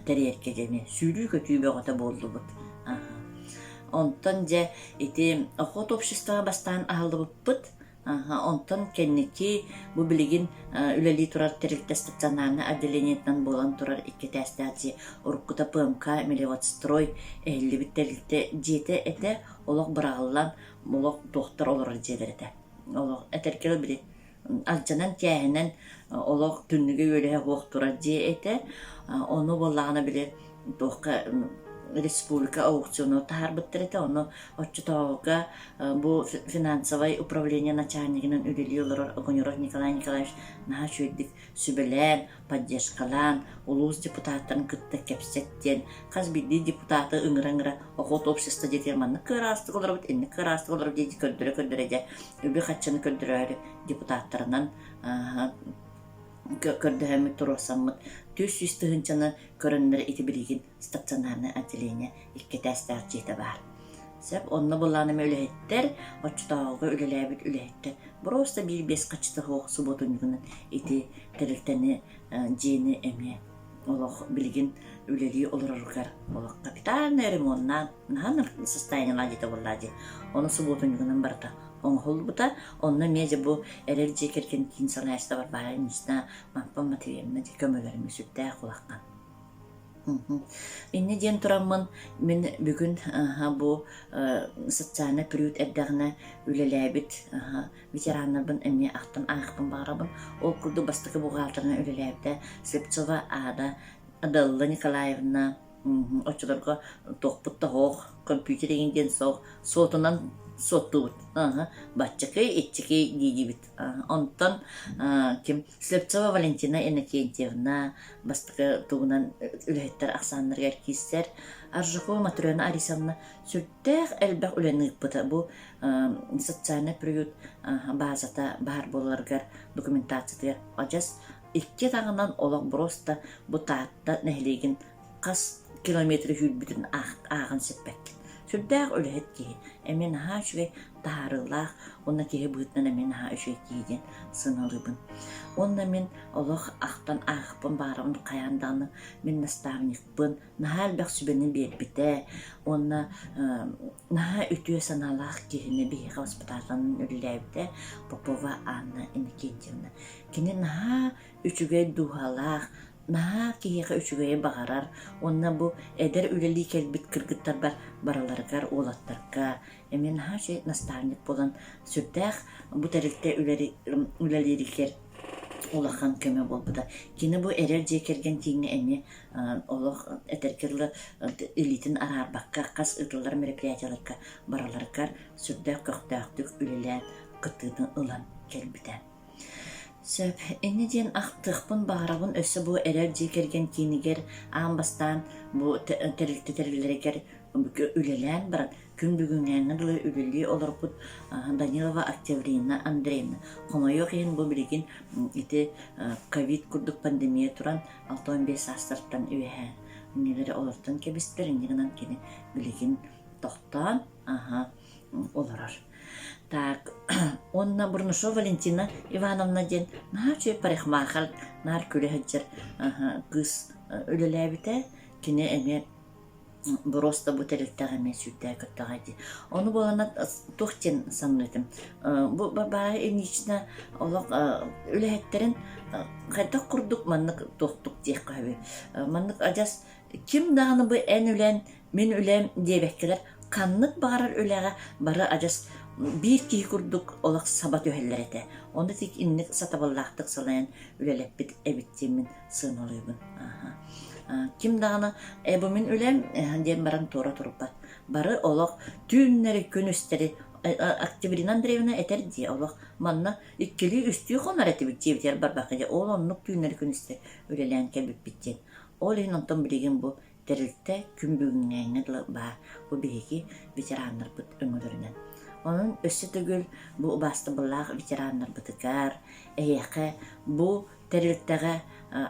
teriyerke jemi süylü kötüyü bögöte boldu bu. Ondan je iti okut общества bastan ahıldı bıt. Ondan kendiki bu bilgin üleli turar terilte staционарны отделениетнан болан turar iki testacı urkuta PMK Melevotstroy ehli bitterilte jete ete olaq bırağılan olaq doktor olur jederete. Olaq eterkel biri alcanan tiyahinen olaq tünnüge öyle hoq turar jete onu bollağına bile dokka Республика аукциону тахарбыттырыта, оны отчетауга bu финансовый управление начальнигинин үлелиолор Огонеров Николай Николаевич наха шөйдік сүбелен, поддержкалан, улус депутаттарын кытты кепсеттен, қаз бидді депутаты ыңыра-ыңыра оқот общество детерманны кырастық олар бұд, энні кырастық олар дейді көндірі-көндірі, өбі қатшыны көндірі депутаттарынан көрдіғамы тұросамыд, төс үстігінчаны көрінлері ити білігін стационарны отделение икке тәстәр жеті бар. Сәп, онны бұлланымы үліхеттер, отчытауғы үліләбіт үліхеттер. Просто бір бес қачты хоқ сұботынығының ити тірілтені жені әме. Олық білігін үлелі олырырғар. Олық капитальный ремонтнан, нағаныр состояниялар жеті болады. Оны сұботынығының барда. Оңғыл бұта, онны меже бұл әрел жекеркен кейін салайшыда бар барайын ішіне Маппа Матвеевна көмөлерімі сүттәй құлаққан. Инне ден тұрамын, мен бүгін бұл социальный приют әрдіғіне үлеләбіт ветеранларбын әме ақтан ағықпын бағарабын. Ол күрді бастықы бұғалтырына үлеләбіті Слепцова Ада, Адалла Николаевна, очыларға тоқпытта хоқ, компьютер егінден соқ, сотынан соттубут. Батчакай, этчакай дидибит. Онтон ким Слепцова Валентина Иннокентьевна бастыка тугунан үлэхеттер аксаннар эркистер Аржакова Матрёна Арисовна сүртэх элбэх үлэнийг быта бу социальный приют базата бар боларгар документациятыгар ажас 2 тагынан олақ просто бу таатта нехлеген қас километр хүрбүтүн ағын сеппек. Сүрдәк үлэхет киһи. Эмен наһаа үчүгэй таарылаах, онна киһи быытнан эмен наһаа үчүгэй киһиден сыналыбын. Онна мен олох ахтан аахпын баарабын каяндааны мен наставникпын, наһаа элбэх сүбенин биэрбитэ. Онна наһаа үтүө саналаах киһини биһиға госпиталанын үлэлэбитэ Попова Анна Иннокентьевна. Кини наһаа үчүгэй дуһалаах, наһаа киһиға үчүгэй бағарар. Онна бу эдер үлели келбит кыргыттар бар бараларгар олаттарга. Эмен наһаа шей наставник болан сүрдәх бу тәрилте үлелерикер улахан көмө болбуда. Кини бу эрер жекерген тиңе эми олох этеркерлы элитин арарбакка кас ытылар мероприятияларга бараларгар сүрдәх көктәктүк үлелән кытыдын ылан келбитен. Сөп, энне ден ақтықпын бағарабын өсі бұл әрер жекерген кейінігер ағын бастан бұл тәрілерігер үлелән баран күн бүгүнгәңе дылы үлели олорбут Данилова Октябрина Андреевна. Комайок ен бу билигин ити ковид курдук пандемия туран 6-15 астырттан үеһә. Нелери олортан кебистерин нигынан кини билигин тохтан олорар. Так, онна Бурнушова Валентина Ивановна ден наачы парикмахер нар күле хаджар кыз үлеләбите кини эме Просто бутыльтага месүтә каттагы. Оны болана тохтен санлытым. Бу баба инична олак үләһәттерин кайта курдук маннык тохтук диек кабы. Маннык ажас ким даганы бу эн үлән мен үләм дебеккелер каннык барар үләгә бары ажас bir ки курдук олак сабат өһәлләрәтә. Онда тик инник сатабаллактык салаян үләләп бит эбиттемин сыналыбын. Ким дағаны әбімін өлем дем баран тора тұрпат. Бары олақ түннері күністері Октябрина Андреевна әтер де олақ манна иккелі үсті қонар әті біттебітер бар бақыда. Ол оннық түннері күністері өлелән кәбіп біттен. Ол ең онтан білеген бұл тәрілті күн бүгіннәңі ба бұл бейгі ветеранлар бұд өңілерінен. Onun ösü tügül bu bastı bulaq veteranlar bıtıkar, əyyəqə bu tәрілттəğə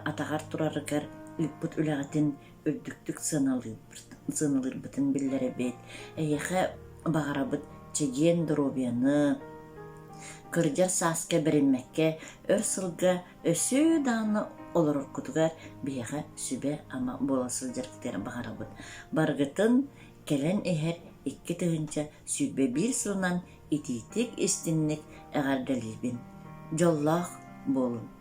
atağar turarıqar Üpbut üləğətin öldüktük sınılır bütün billere bit. Əyyəxə bağırabıt çegen durobyanı. Kırcar saskə birinməkkə, örsılga ösü dağını olur kutugar biyağa sübə ama bolasıl jarıqtері bağırabıt. Bargıtın kelen eher 2 tığınca sübə 1 sılnan ititik istinlik əğardəlibin. Jollaq bolun.